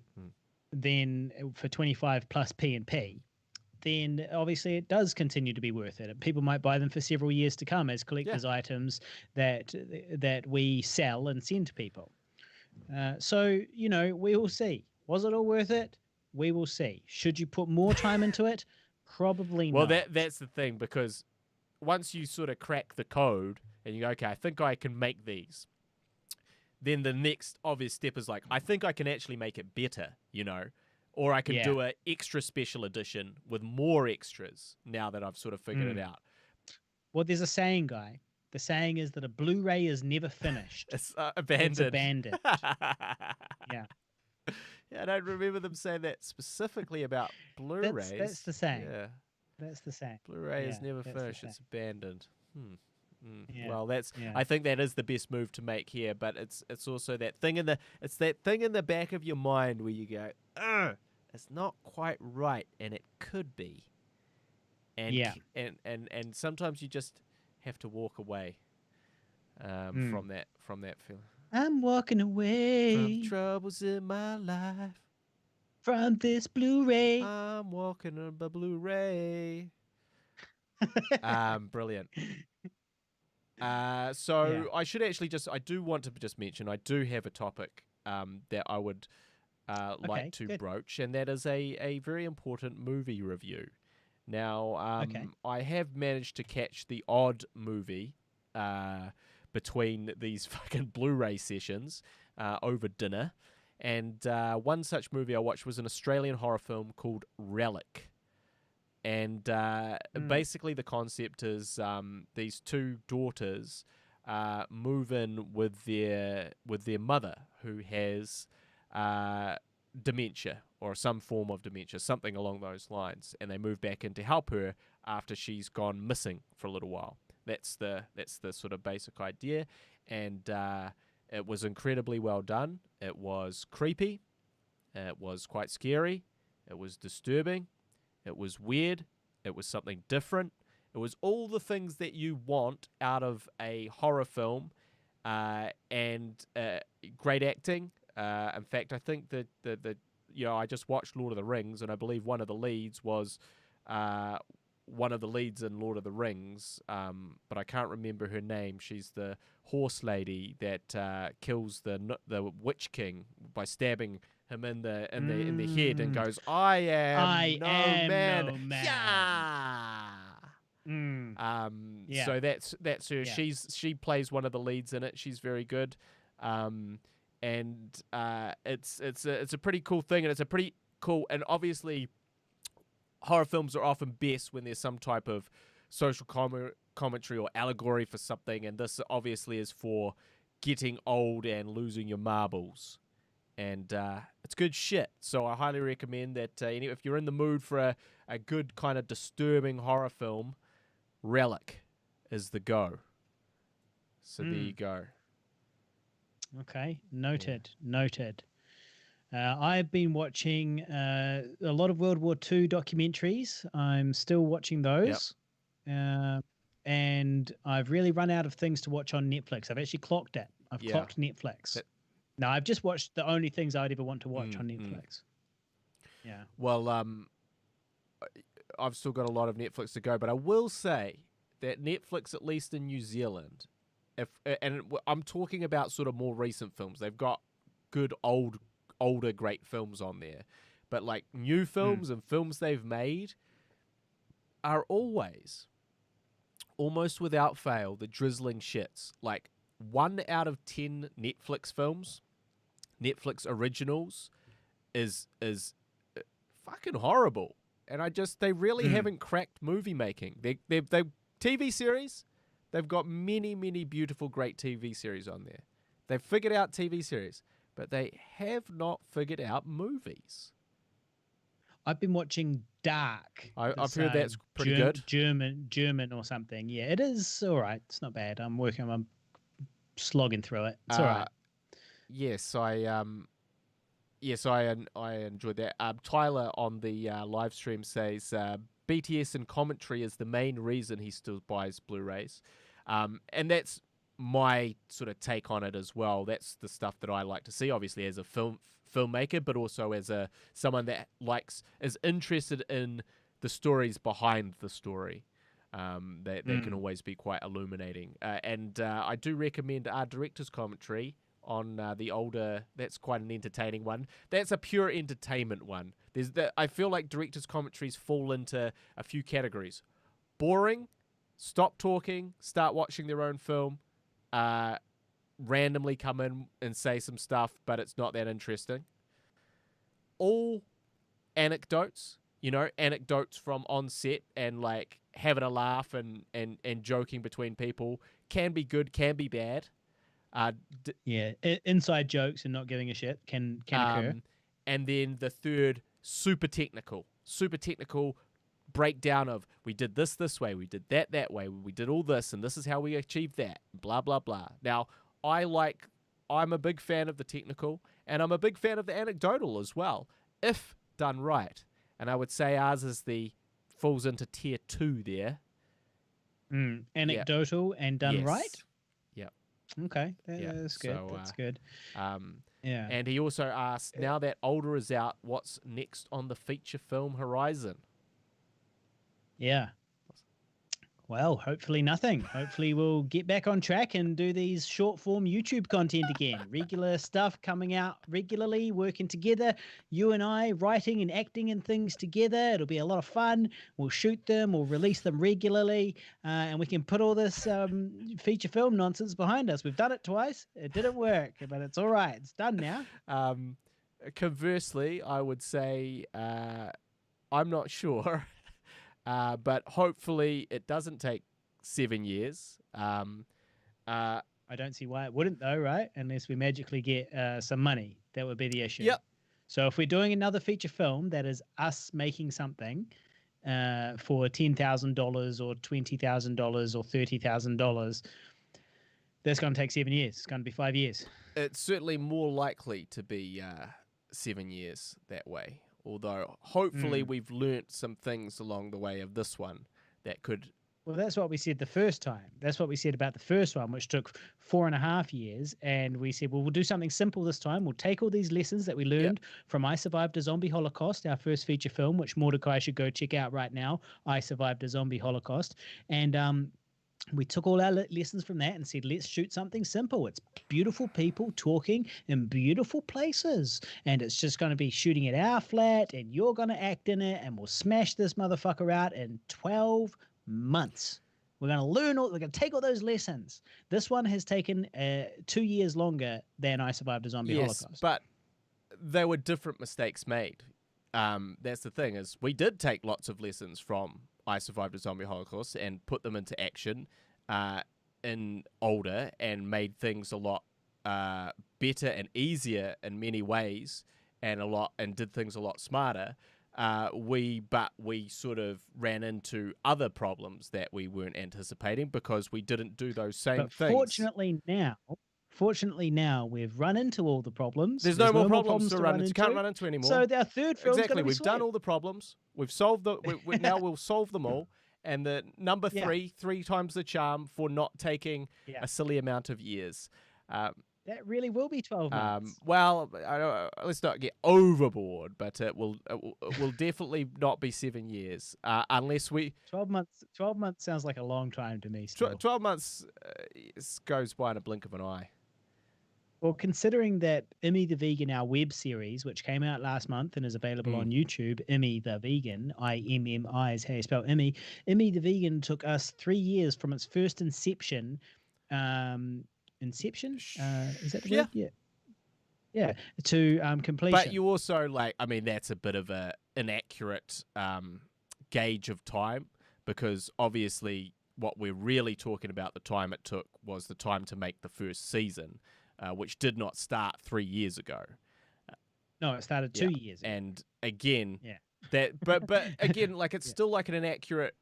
Speaker 8: then for 25 plus P&P, then obviously it does continue to be worth it. People might buy them for several years to come as collector's items that we sell and send to people. So, you know, we will see. Was it all worth it? We will see. Should you put more time into it? Probably not.
Speaker 9: Well, that's the thing, because once you sort of crack the code and you go, okay, I think I can make these, then the next obvious step is like, I think I can actually make it better, you know, or I can do an extra special edition with more extras now that I've sort of figured it out.
Speaker 8: Well, there's a saying, Guy. The saying is that a Blu-ray is never finished.
Speaker 9: It's abandoned.
Speaker 8: It's abandoned. Yeah.
Speaker 9: Yeah, I don't remember them saying that specifically about Blu-rays.
Speaker 8: That's the saying.
Speaker 9: Yeah.
Speaker 8: That's the saying.
Speaker 9: Blu-ray is never finished. It's abandoned.
Speaker 8: Yeah.
Speaker 9: Well, I think that is the best move to make here, but it's also that thing in the back of your mind where you go, it's not quite right, and it could be. And and sometimes you just have to walk away from that feeling.
Speaker 8: I'm walking away
Speaker 9: from troubles in my life.
Speaker 8: From this Blu-ray.
Speaker 9: I'm walking on the Blu-ray. Brilliant. So I should actually I do want to just mention, I do have a topic that I would like to broach, and that is a very important movie review. Now, I have managed to catch the odd movie between these fucking Blu-ray sessions over dinner. And one such movie I watched was an Australian horror film called Relic. And basically the concept is these two daughters move in with their mother, who has dementia or some form of dementia, something along those lines. And they move back in to help her after she's gone missing for a little while. That's the sort of basic idea, and it was incredibly well done. It was creepy, it was quite scary, it was disturbing, it was weird, it was something different. It was all the things that you want out of a horror film, and great acting. In fact, I think that I just watched Lord of the Rings, and I believe one of the leads was one of the leads in Lord of the Rings, but I can't remember her name. She's the horse lady that kills the Witch King by stabbing him in the head and goes, "I am no man." Yeah. So that's her.
Speaker 8: Yeah.
Speaker 9: She plays one of the leads in it. She's very good, and it's a pretty cool thing, and it's a pretty cool, and obviously horror films are often best when there's some type of social commentary or allegory for something, and this obviously is for getting old and losing your marbles. And it's good shit. So I highly recommend that if you're in the mood for a good kind of disturbing horror film, Relic is the go. So there you go.
Speaker 8: Okay, noted. I've been watching a lot of World War II documentaries. I'm still watching those. And I've really run out of things to watch on Netflix. I've actually clocked it. I've clocked Netflix. No, I've just watched the only things I'd ever want to watch on Netflix. Yeah.
Speaker 9: Well, I've still got a lot of Netflix to go, but I will say that Netflix, at least in New Zealand, I'm talking about sort of more recent films. They've got good older great films on there, but like new films and films they've made are always, almost without fail, the drizzling shits. Like 1 out of 10 Netflix films, Netflix originals, is fucking horrible. And they really haven't cracked movie making. They TV series, they've got many, many beautiful, great TV series on there. They've figured out TV series, but they have not figured out movies.
Speaker 8: I've been watching Dark.
Speaker 9: I've heard that's pretty good.
Speaker 8: German or something. Yeah, it is all right. It's not bad. I'm slogging through it. It's all right.
Speaker 9: Yes, I enjoyed that. Tyler on the live stream says BTS and commentary is the main reason he still buys Blu-rays, and that's my sort of take on it as well. That's the stuff that I like to see, obviously, as a filmmaker, but also as someone that is interested in the stories behind the story. They can always be quite illuminating, and I do recommend our director's commentary on the older. That's quite an entertaining one. That's a pure entertainment one. I feel like director's commentaries fall into a few categories: boring, stop talking, start watching their own film, randomly come in and say some stuff, but it's not that interesting. All anecdotes, anecdotes from on set and like having a laugh and joking between people can be good, can be bad.
Speaker 8: Inside jokes and not giving a shit can occur.
Speaker 9: And then the third, super technical breakdown of we did this way, we did that way, we did all this, and this is how we achieved that, blah, blah, blah. Now, I'm a big fan of the technical, and I'm a big fan of the anecdotal as well, if done right. And I would say ours falls into tier 2 there.
Speaker 8: Anecdotal and done right?
Speaker 9: Yeah.
Speaker 8: Okay, that's good.
Speaker 9: So,
Speaker 8: that's good.
Speaker 9: Yeah. And he also asked, now that Older is out, what's next on the feature film horizon?
Speaker 8: Yeah. Well, hopefully nothing. Hopefully we'll get back on track and do these short form YouTube content again. Regular stuff coming out regularly, working together. You and I writing and acting and things together. It'll be a lot of fun. We'll shoot them. We'll release them regularly. And we can put all this feature film nonsense behind us. We've done it twice. It didn't work, but it's all right. It's done now.
Speaker 9: Conversely, I would say I'm not sure. But hopefully it doesn't take 7 years.
Speaker 8: I don't see why it wouldn't, though, right? Unless we magically get some money. That would be the issue.
Speaker 9: Yep.
Speaker 8: So if we're doing another feature film that is us making something for $10,000 or $20,000 or $30,000, that's going to take 7 years. It's going to be 5 years.
Speaker 9: It's certainly more likely to be 7 years that way. Although, hopefully, we've learnt some things along the way of this one that could...
Speaker 8: Well, that's what we said the first time. That's what we said about the first one, which took 4.5 years. And we said, well, we'll do something simple this time. We'll take all these lessons that we learned from I Survived a Zombie Holocaust, our first feature film, which Mordecai should go check out right now, I Survived a Zombie Holocaust. And we took all our lessons from that and said, let's shoot something simple. It's beautiful people talking in beautiful places. And it's just going to be shooting at our flat and you're going to act in it and we'll smash this motherfucker out in 12 months. We're going to we're going to take all those lessons. This one has taken 2 years longer than I Survived a Zombie Holocaust.
Speaker 9: But there were different mistakes made. That's the thing, is we did take lots of lessons from I Survived a Zombie Holocaust and put them into action in Older and made things a lot better and easier in many ways and did things a lot smarter. We sort of ran into other problems that we weren't anticipating because we didn't do those same things.
Speaker 8: Fortunately now we've run into all the problems.
Speaker 9: There's no more problems to run into. You can't run into anymore.
Speaker 8: So our third film
Speaker 9: we've done all the problems. We've solved now we'll solve them all. And the number three times the charm for not taking a silly amount of years.
Speaker 8: That really will be 12 months.
Speaker 9: Well, let's not get overboard, but it will definitely not be 7 years unless we.
Speaker 8: 12 months. 12 months sounds like a long time to me. Still.
Speaker 9: 12 months goes by in a blink of an eye.
Speaker 8: Well, considering that Immy the Vegan, our web series, which came out last month and is available on YouTube, Immy the Vegan, IMMI is how you spell Immy. Immy the Vegan took us 3 years from its first inception. Inception? Is that the word? Yeah. To completion.
Speaker 9: But you also that's a bit of a inaccurate gauge of time, because obviously what we're really talking about, the time it took, was the time to make the first season, which did not start 3 years ago.
Speaker 8: No, it started 2 years ago.
Speaker 9: And again, but again, it's still like an inaccurate,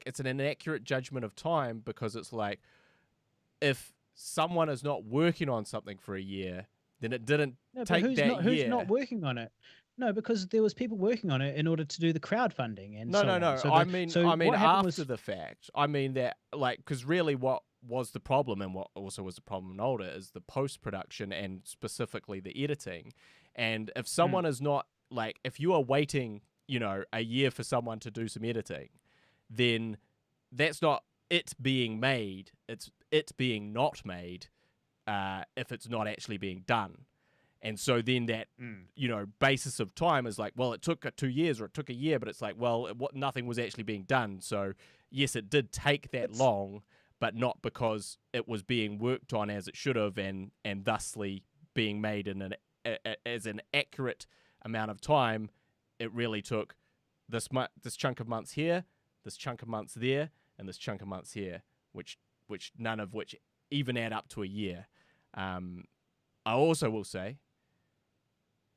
Speaker 9: it's an inaccurate judgment of time, because it's like, if someone is not working on something for a year, then it didn't take that year.
Speaker 8: Who's not working on it? No, because there was people working on it in order to do the crowdfunding and
Speaker 9: no.
Speaker 8: So
Speaker 9: I mean after
Speaker 8: was...
Speaker 9: the fact. I mean that, because really what was the problem, and what also was the problem in older, is the post-production and specifically the editing. And if someone is not, if you are waiting, a year for someone to do some editing, then that's not it being made, it's it being not made if it's not actually being done. And so then that, basis of time is like, well, it took 2 years or it took a year, but it's like, well, nothing was actually being done. So yes, it did take that long, but not because it was being worked on as it should have, and thusly being made in as an accurate amount of time. It really took this chunk of months here, this chunk of months there, and this chunk of months here, which none of which even add up to a year. I also will say,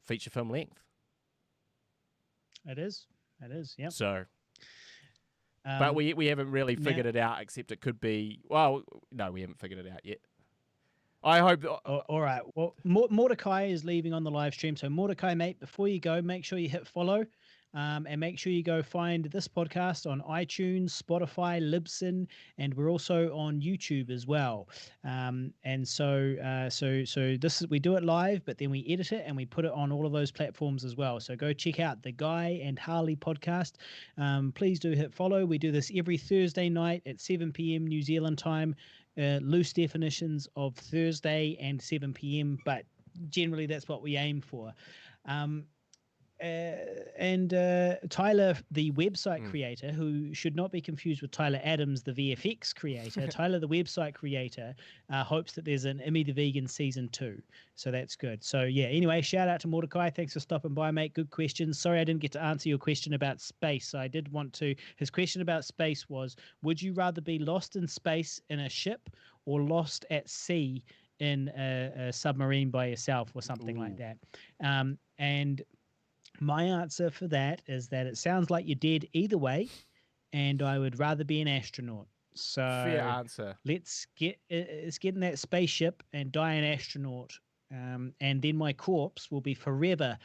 Speaker 9: feature film length.
Speaker 8: It is, yeah.
Speaker 9: So, but we haven't really figured it out, except it could be, well, no, we haven't figured it out yet. I hope...
Speaker 8: All right. Well, Mordecai is leaving on the live stream. So Mordecai, mate, before you go, make sure you hit follow. And make sure you go find this podcast on iTunes, Spotify, Libsyn, and we're also on YouTube as well. And so this is, we do it live, but then we edit it and we put it on all of those platforms as well. So go check out the Guy and Harley podcast. Please do hit follow. We do this every Thursday night at 7 p.m. New Zealand time. Loose definitions of Thursday and 7 p.m., but generally that's what we aim for. And Tyler, the website creator, who should not be confused with Tyler Adams, the VFX creator, Tyler, the website creator, hopes that there's an Immy the Vegan season 2. So that's good. So yeah, anyway, shout out to Mordecai. Thanks for stopping by, mate. Good questions. Sorry I didn't get to answer your question about space. I did want to. His question about space was, would you rather be lost in space in a ship or lost at sea in a submarine by yourself or something like that? And my answer for that is that it sounds like you're dead either way, and I would rather be an astronaut. So
Speaker 9: fair answer.
Speaker 8: Let's get in that spaceship and die an astronaut, and then my corpse will be forever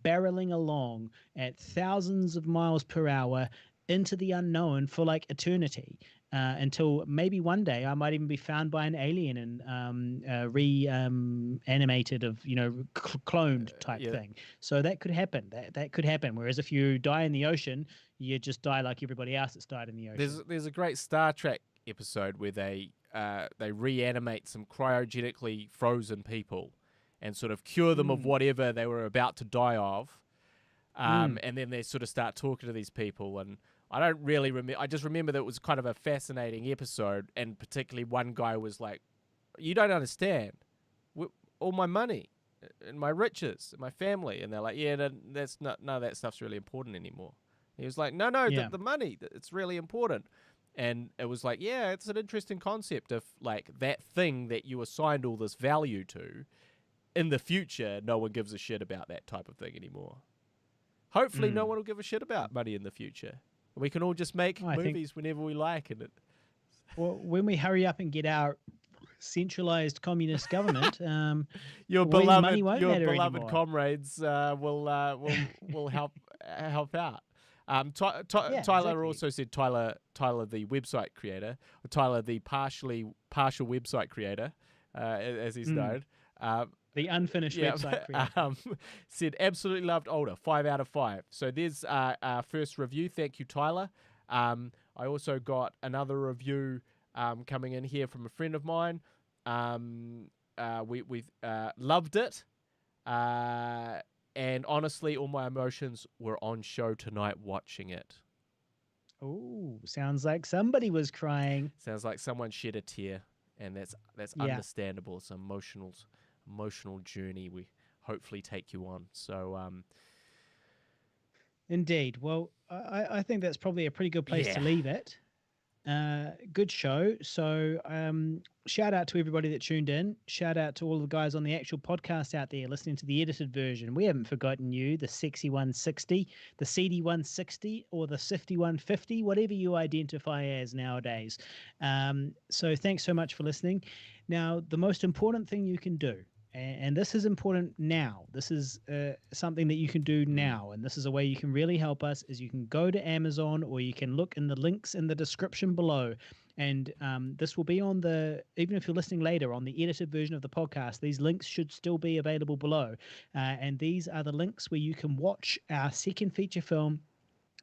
Speaker 8: barreling along at thousands of miles per hour into the unknown for like eternity. Until maybe one day I might even be found by an alien and reanimated of, cloned type thing. So that could happen. That could happen. Whereas if you die in the ocean, you just die like everybody else that's died in the ocean.
Speaker 9: There's a great Star Trek episode where they reanimate some cryogenically frozen people and sort of cure them of whatever they were about to die of. And then they sort of start talking to these people, and I don't really remember. I just remember that it was kind of a fascinating episode, and particularly one guy was like, "You don't understand. All my money and my riches and my family," and they're like, "Yeah, that's not. None of that stuff's really important anymore." And he was like, "No, the money. It's really important." And it was like, yeah, it's an interesting concept of like that thing that you assigned all this value to. In the future, no one gives a shit about that type of thing anymore. Hopefully, no one will give a shit about money in the future. We can all just make movies whenever we like.
Speaker 8: Well, when we hurry up and get our centralized communist government,
Speaker 9: your beloved comrades will help out. Tyler also said Tyler the website creator, or Tyler the partial website creator, as he's known.
Speaker 8: The unfinished website creation.
Speaker 9: Said, absolutely loved Older, 5 out of 5. So there's our first review. Thank you, Tyler. I also got another review coming in here from a friend of mine. We loved it. And honestly, all my emotions were on show tonight watching it.
Speaker 8: Oh, sounds like somebody was crying.
Speaker 9: Sounds like someone shed a tear, and that's understandable. It's an emotional journey we hopefully take you on. So,
Speaker 8: indeed. Well, I think that's probably a pretty good place to leave it. Good show. So shout out to everybody that tuned in. Shout out to all the guys on the actual podcast out there listening to the edited version. We haven't forgotten you, the Sexy 160, the CD 160, or the Sifty 150, whatever you identify as nowadays. So thanks so much for listening. Now, the most important thing you can do, and this is important now. This is something that you can do now, and this is a way you can really help us, is you can go to Amazon, or you can look in the links in the description below, and this will be on even if you're listening later, on the edited version of the podcast, these links should still be available below. And these are the links where you can watch our second feature film,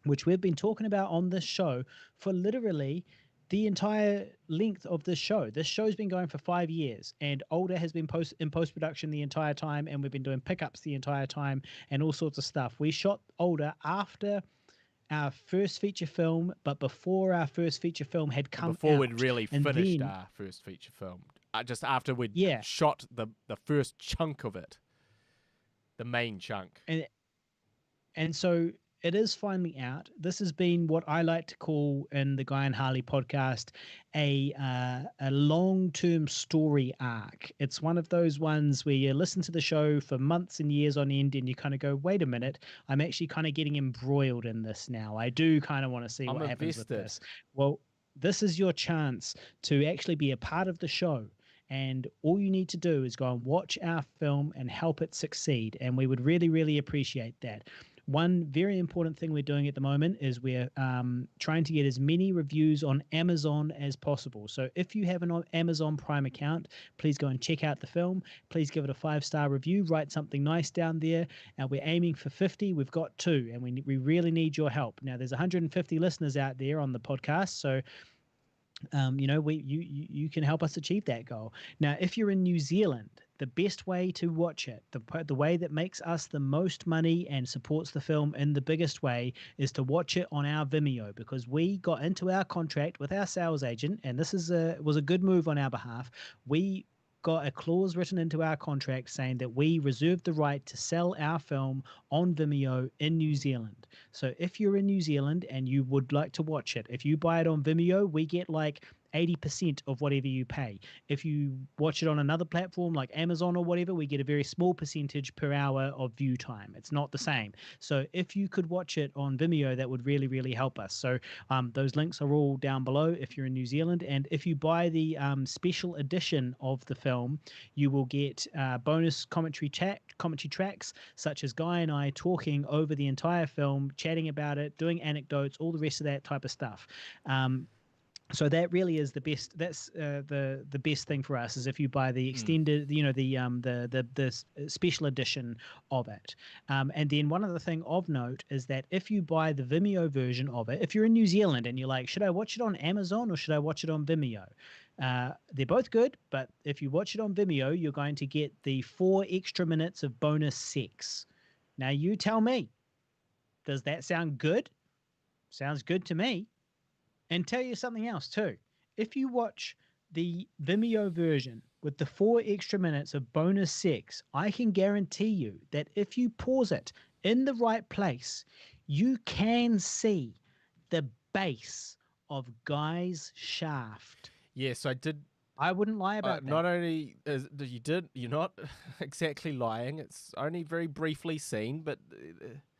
Speaker 8: which we've been talking about on this show for literally the entire length of this show. This show's been going for 5 years, and Older has been in post-production the entire time, and we've been doing pickups the entire time and all sorts of stuff. We shot Older after our first feature film, but before our first feature film had come out.
Speaker 9: Before we'd really finished our first feature film. Just after we'd shot the first chunk of it. The main chunk.
Speaker 8: And so it is finally out. This has been what I like to call in the Guy and Harley podcast a long-term story arc. It's one of those ones where you listen to the show for months and years on end, and you kind of go, wait a minute, I'm actually kind of getting embroiled in this now. I do kind of want to see what happens with this. Well, this is your chance to actually be a part of the show. And all you need to do is go and watch our film and help it succeed. And we would really, really appreciate that. One very important thing we're doing at the moment is we're trying to get as many reviews on Amazon as possible. So if you have an Amazon Prime account, please go and check out the film. Please give it a 5-star review. Write something nice down there. We're aiming for 50. We've got 2, and we really need your help. Now, there's 150 listeners out there on the podcast, so you can help us achieve that goal. Now, if you're in New Zealand, the best way to watch it, the way that makes us the most money and supports the film in the biggest way, is to watch it on our Vimeo, because we got into our contract with our sales agent, and this was a good move on our behalf. We got a clause written into our contract saying that we reserve the right to sell our film on Vimeo in New Zealand. So if you're in New Zealand and you would like to watch it, if you buy it on Vimeo, we get like 80% of whatever you pay. If you watch it on another platform like Amazon or whatever, we get a very small percentage per hour of view time. It's not the same. So if you could watch it on Vimeo, that would really, really help us. So those links are all down below if you're in New Zealand. And if you buy the special edition of the film, you will get bonus commentary tracks, such as Guy and I talking over the entire film, chatting about it, doing anecdotes, all the rest of that type of stuff. So that really is the best. That's the best thing for us, is if you buy the extended, the special edition of it. And then one other thing of note is that if you buy the Vimeo version of it, if you're in New Zealand and you're like, should I watch it on Amazon or should I watch it on Vimeo? They're both good, but if you watch it on Vimeo, you're going to get the 4 extra minutes of bonus sex. Now you tell me, does that sound good? Sounds good to me. And tell you something else too. If you watch the Vimeo version with the 4 extra minutes of bonus sex, I can guarantee you that if you pause it in the right place, you can see the base of Guy's shaft.
Speaker 9: Yes, I did.
Speaker 8: I wouldn't lie about that.
Speaker 9: Not only you're not exactly lying. It's only very briefly seen, but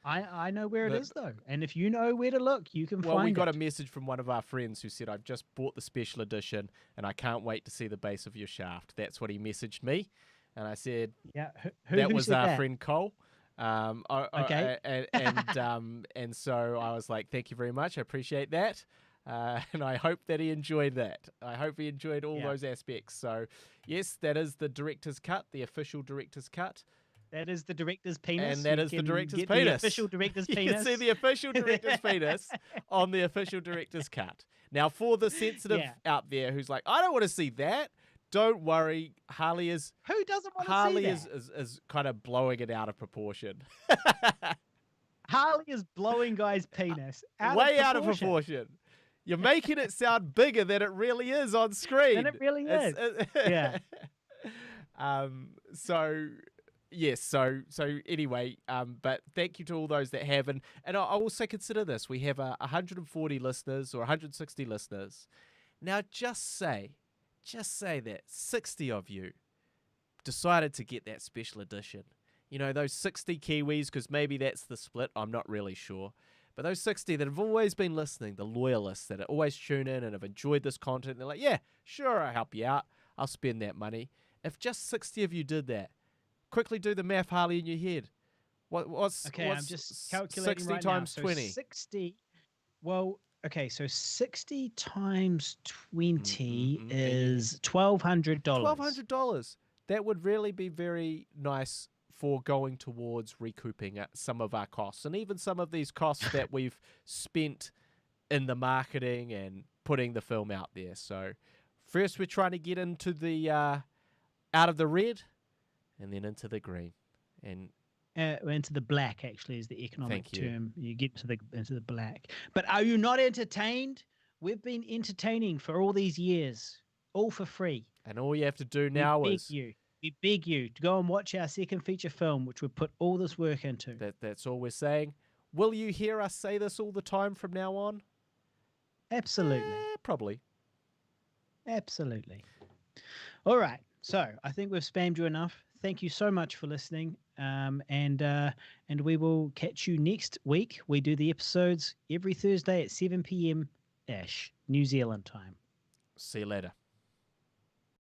Speaker 8: I know where it is though, and if you know where to look, you can find it.
Speaker 9: Well, we got a message from one of our friends who said, "I've just bought the special edition, and I can't wait to see the base of your shaft." That's what he messaged me, and I said,
Speaker 8: "Yeah,
Speaker 9: that was our
Speaker 8: that?
Speaker 9: friend Cole."
Speaker 8: Okay,
Speaker 9: and so I was like, "Thank you very much. I appreciate that." And I hope that he enjoyed that. I hope he enjoyed all those aspects. So, yes, that is the director's cut, the official director's cut.
Speaker 8: That is the director's penis.
Speaker 9: And that is the director's penis.
Speaker 8: The official director's penis.
Speaker 9: You can see the official director's penis on the official director's cut. Now, for the sensitive out there who's like, I don't want to see that, don't worry. Harley is...
Speaker 8: Who doesn't want to
Speaker 9: Harley
Speaker 8: see that?
Speaker 9: is kind of blowing it out of proportion.
Speaker 8: Harley is blowing guys' penis
Speaker 9: way out of proportion. You're making it sound bigger than it really is on screen.
Speaker 8: And it really is. Yeah.
Speaker 9: So yes. So anyway. But thank you to all those that have, and I also consider this. We have 140 listeners or 160 listeners. Now, just say that 60 of you decided to get that special edition. You know, those 60 Kiwis, because maybe that's the split. I'm not really sure. But those 60 that have always been listening, the loyalists that always tune in and have enjoyed this content, they're like, yeah, sure, I'll help you out. I'll spend that money. If just 60 of you did that, quickly do the math, Harley, in your head. What's
Speaker 8: I'm just calculating
Speaker 9: 60
Speaker 8: right
Speaker 9: times
Speaker 8: now.
Speaker 9: 20?
Speaker 8: 60, well, okay, so 60 times 20 is $1,200.
Speaker 9: $1,200. That would really be very nice for going towards recouping some of our costs, and even some of these costs that we've spent in the marketing and putting the film out there. So first we're trying to get into the out of the red and then into the green, and
Speaker 8: into the black actually is the economic
Speaker 9: Thank you.
Speaker 8: term. You get into the black. But are you not entertained? We've been entertaining for all these years, all for free.
Speaker 9: And all you have to do now
Speaker 8: We beg you to go and watch our second feature film, which we put all this work into.
Speaker 9: That's all we're saying. Will you hear us say this all the time from now on?
Speaker 8: Absolutely.
Speaker 9: Probably.
Speaker 8: Absolutely. All right. So I think we've spammed you enough. Thank you so much for listening. And we will catch you next week. We do the episodes every Thursday at 7 p.m. New Zealand time.
Speaker 9: See you later.